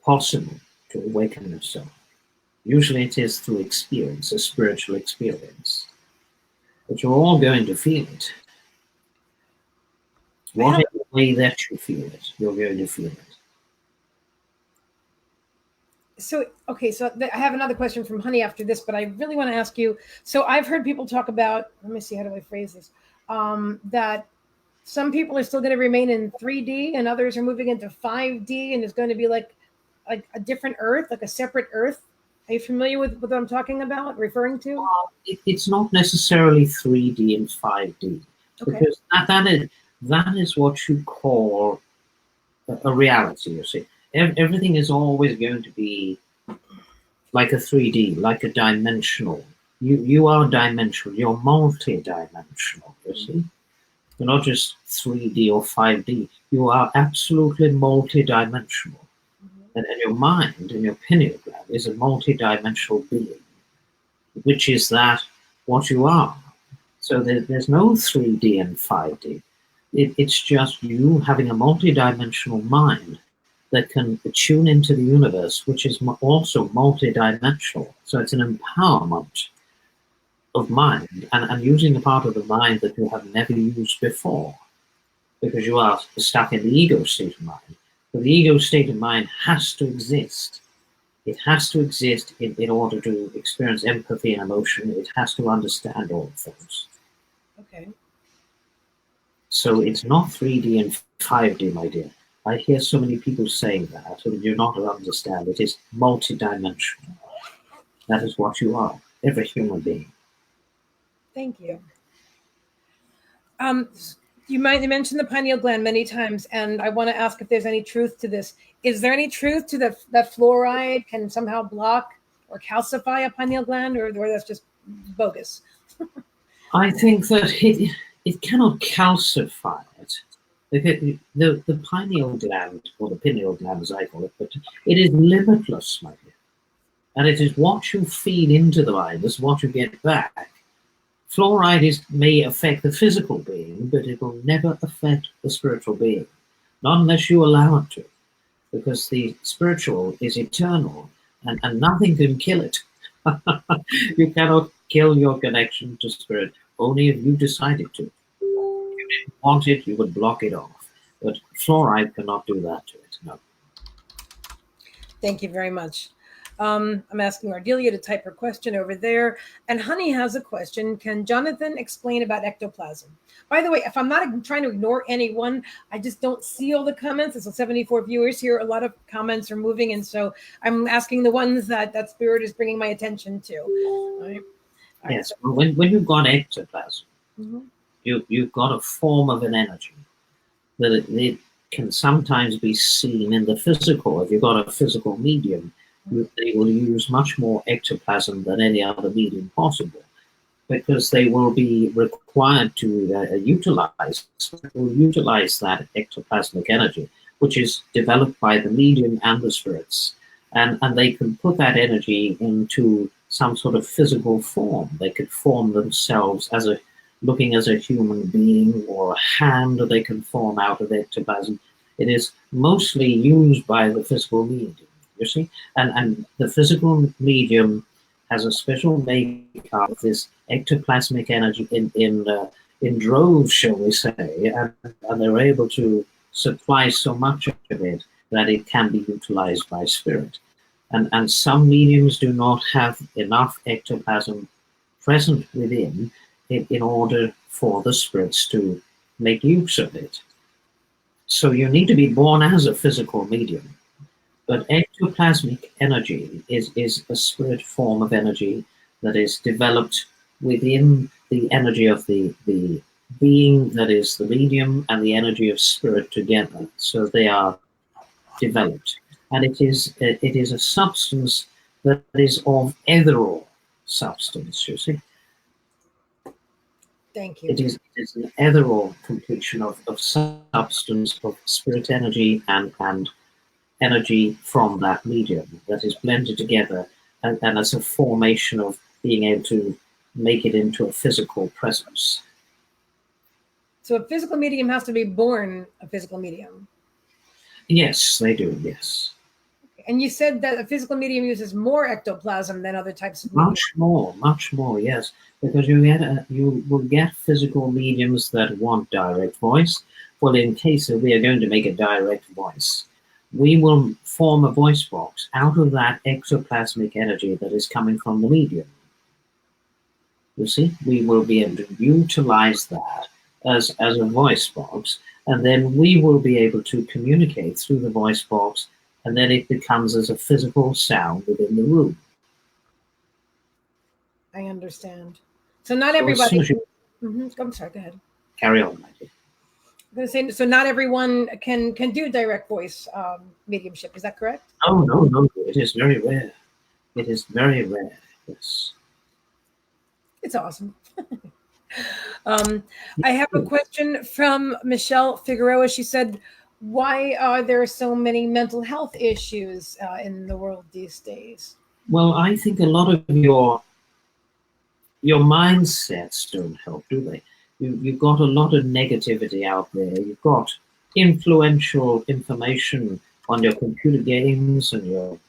possible to awaken yourself. Usually it is through experience, a spiritual experience. But you're all going to feel it. Whatever way that you feel it, you're going to feel it. So, okay, so I have another question from Honey after this, but I really want to ask you. So I've heard people talk about, let me see, how do I phrase this? That some people are still going to remain in 3D and others are moving into 5D, and it's going to be like a different Earth, like a separate Earth. Are you familiar with what I'm talking about, referring to? It's not necessarily 3D and 5D, okay. Because that is what you call a reality, you see. Everything is always going to be like a 3D, like a dimensional. You are dimensional, you're multi-dimensional, you see. You're not just 3D or 5D, you are absolutely multi-dimensional. And your mind and your pineal gland is a multi-dimensional being, which is that what you are. So there's no 3D and 5D. It's just you having a multi-dimensional mind that can tune into the universe, which is also multi-dimensional. So it's an empowerment of mind and using a part of the mind that you have never used before, because you are stuck in the ego state of mind. But the ego state of mind has to exist. It has to exist in order to experience empathy and emotion. It has to understand all of those. Okay. So it's not 3D and 5D, my dear. I hear so many people saying that, and you not understand. It is multidimensional. That is what you are, every human being. Thank you. You mentioned the pineal gland many times, and I want to ask if there's any truth to this. Is there any truth to that fluoride can somehow block or calcify a pineal gland, or that's just bogus? I think that it cannot calcify it. The pineal gland, or the pineal gland as I call it, but it is limitless, my dear. And it is what you feed into the mind, it's what you get back. Fluoride may affect the physical being, but it will never affect the spiritual being. Not unless you allow it to. Because the spiritual is eternal, and nothing can kill it. You cannot kill your connection to spirit, only if you decided to. If you didn't want it, you would block it off. But fluoride cannot do that to it, no. Thank you very much. I'm asking Ardelia to type her question over there. And Honey has a question. Can Jonathan explain about ectoplasm? By the way, if I'm not trying to ignore anyone, I just don't see all the comments. There's 74 viewers here. A lot of comments are moving. And so I'm asking the ones that Spirit is bringing my attention to. All right. Yes, so when you've got ectoplasm, you've got a form of an energy that it can sometimes be seen in the physical. If you've got a physical medium, they will use much more ectoplasm than any other medium possible, because they will be required to utilize that ectoplasmic energy, which is developed by the medium and the spirits, and they can put that energy into some sort of physical form. They could form themselves looking as a human being, or a hand they can form out of ectoplasm. It is mostly used by the physical medium. You see, and the physical medium has a special makeup of this ectoplasmic energy in droves, shall we say, and they're able to supply so much of it that it can be utilized by spirit. And some mediums do not have enough ectoplasm present within in order for the spirits to make use of it. So you need to be born as a physical medium. But ectoplasmic energy is a spirit form of energy that is developed within the energy of the being that is the medium and the energy of spirit together. So they are developed. And it is a substance that is of ethereal substance, you see. Thank you. It is an ethereal completion of substance, of spirit energy and energy from that medium that is blended together and as a formation of being able to make it into a physical presence. So a physical medium has to be born a physical medium. Yes, they do, yes. And you said that a physical medium uses more ectoplasm than other types of medium. Much more, yes. Because you will get physical mediums that want direct voice. Well, in case we are going to make a direct voice, we will form a voice box out of that ectoplasmic energy that is coming from the medium. You see, we will be able to utilize that as a voice box, and then we will be able to communicate through the voice box, and then it becomes as a physical sound within the room. I understand. So not everybody. I'm sorry. Go ahead. Carry on, my dear. I'm going to say, so not everyone can do direct voice mediumship. Is that correct? Oh no, it is very rare. It is very rare. Yes. It's awesome. I have a question from Michelle Figueroa. She said, why are there so many mental health issues in the world these days? Well, I think a lot of your mindsets don't help, do they? You've got a lot of negativity out there. You've got influential information on your computer games and your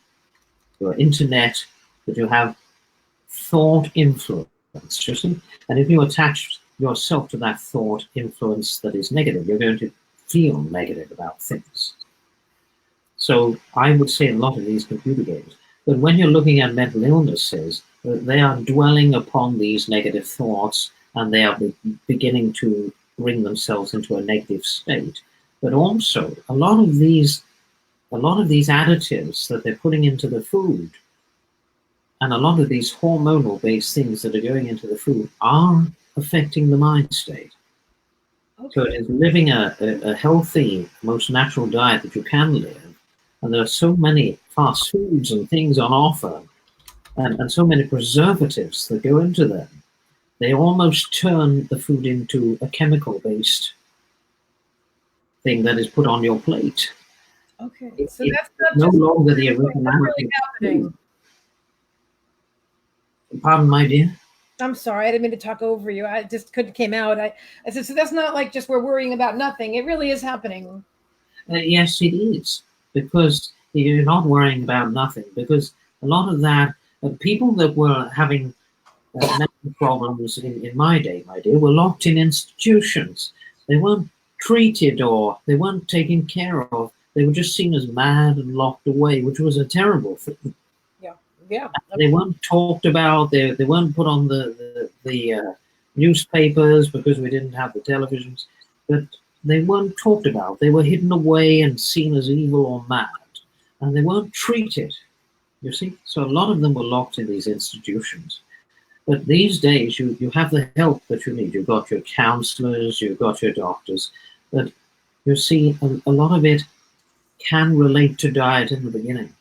internet, that you have thought influence, you see? And if you attach yourself to that thought influence that is negative, you're going to feel negative about things. So I would say a lot of these computer games. But when you're looking at mental illnesses, they are dwelling upon these negative thoughts, and they are beginning to bring themselves into a negative state. But also, a lot of these additives that they're putting into the food, and a lot of these hormonal-based things that are going into the food, are affecting the mind state. Okay. So it is living a healthy, most natural diet that you can live. And there are so many fast foods and things on offer, and so many preservatives that go into them. They almost turn the food into a chemical-based thing that is put on your plate. Okay, so that's not no longer the originality. Really. Pardon, my dear? I'm sorry, I didn't mean to talk over you. I just came out. I said, so that's not like just we're worrying about nothing. It really is happening. Yes, it is. Because you're not worrying about nothing. Because a lot of that, people that were having mental problems in my day, my dear, were locked in institutions. They weren't treated or they weren't taken care of. They were just seen as mad and locked away, which was a terrible thing. Yeah. They weren't talked about. They weren't put on the newspapers because we didn't have the televisions. But they weren't talked about. They were hidden away and seen as evil or mad. And they weren't treated, you see. So a lot of them were locked in these institutions. But these days, you have the help that you need. You've got your counselors, you've got your doctors. But you see, a lot of it can relate to diet in the beginning.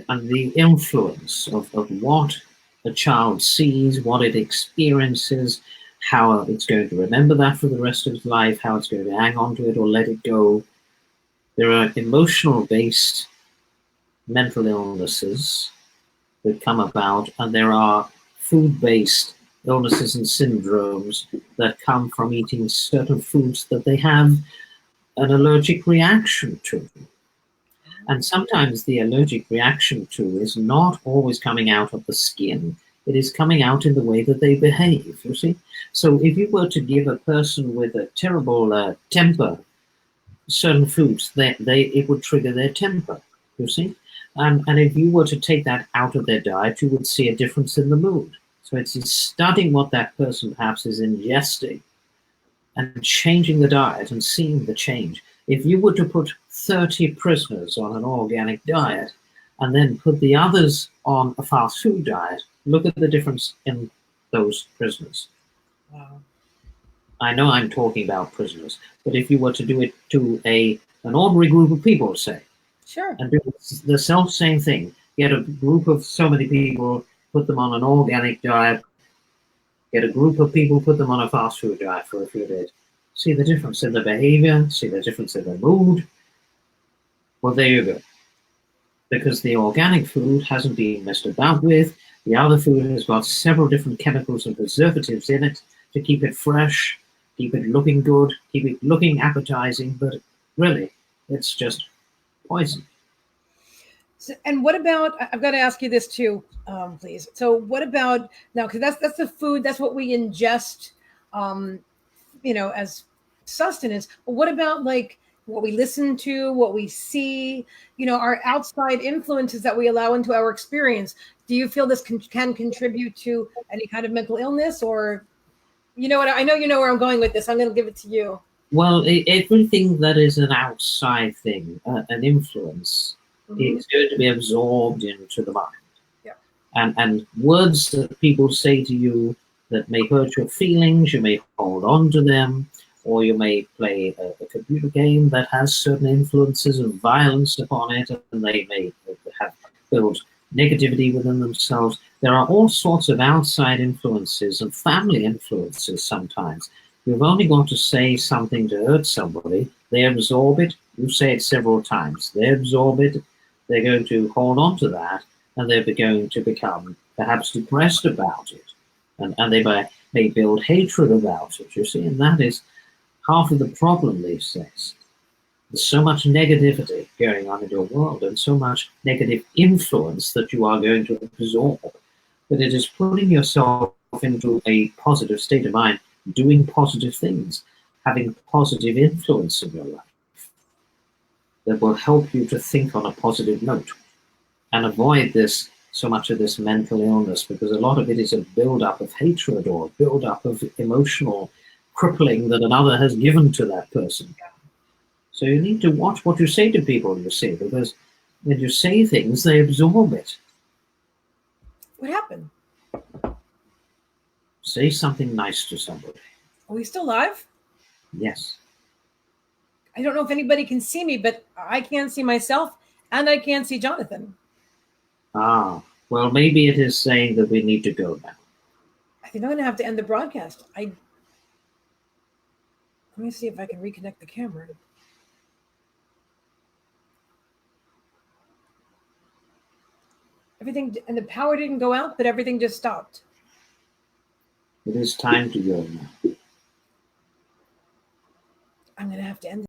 And the influence of what a child sees, what it experiences, how it's going to remember that for the rest of its life, how it's going to hang on to it or let it go. There are emotional-based mental illnesses that come about, and there are food-based illnesses and syndromes that come from eating certain foods that they have an allergic reaction to. And sometimes the allergic reaction to is not always coming out of the skin. It is coming out in the way that they behave, you see. So if you were to give a person with a terrible temper certain foods, it would trigger their temper, you see. And if you were to take that out of their diet, you would see a difference in the mood. So it's studying what that person perhaps is ingesting and changing the diet and seeing the change. If you were to put 30 prisoners on an organic diet and then put the others on a fast food diet, look at the difference in those prisoners. Wow. I know I'm talking about prisoners, but if you were to do it to an ordinary group of people, say, Sure. and do the self-same thing, get a group of so many people, put them on an organic diet, get a group of people, put them on a fast food diet for a few days, see the difference in their behavior, see the difference in their mood. Well, there you go. Because the organic food hasn't been messed about with, the other food has got several different chemicals and preservatives in it to keep it fresh, keep it looking good, keep it looking appetizing, but really, it's just poison. So, and what about, I've got to ask you this too, please. So what about now, because that's the food, that's what we ingest, as sustenance. But what about like what we listen to, what we see, our outside influences that we allow into our experience? Do you feel this can contribute to any kind of mental illness, or, what, I know you know where I'm going with this. I'm going to give it to you. Well, everything that is an outside thing, an influence, is going to be absorbed into the mind. Yeah. And words that people say to you that may hurt your feelings, you may hold on to them, or you may play a computer game that has certain influences of violence upon it, and they may have built negativity within themselves. There are all sorts of outside influences and family influences sometimes. You've only got to say something to hurt somebody, they absorb it, you say it several times, they absorb it, they're going to hold on to that, and they're going to become perhaps depressed about it. And they may build hatred about it, you see, and that is half of the problem these days. There's so much negativity going on in your world and so much negative influence that you are going to absorb, that it is putting yourself into a positive state of mind, doing positive things, having positive influence in your life that will help you to think on a positive note and avoid so much of this mental illness, because a lot of it is a build-up of hatred or a build-up of emotional crippling that another has given to that person. So you need to watch what you say to people, you see, because when you say things, they absorb it. What happened? Say something nice to somebody. Are we still live? Yes. I don't know if anybody can see me, but I can't see myself, and I can't see Jonathan. Ah, well, maybe it is saying that we need to go now. I think I'm going to have to end the broadcast. Let me see if I can reconnect the camera. Everything, and the power didn't go out, but everything just stopped. It is time to go now. I'm going to have to end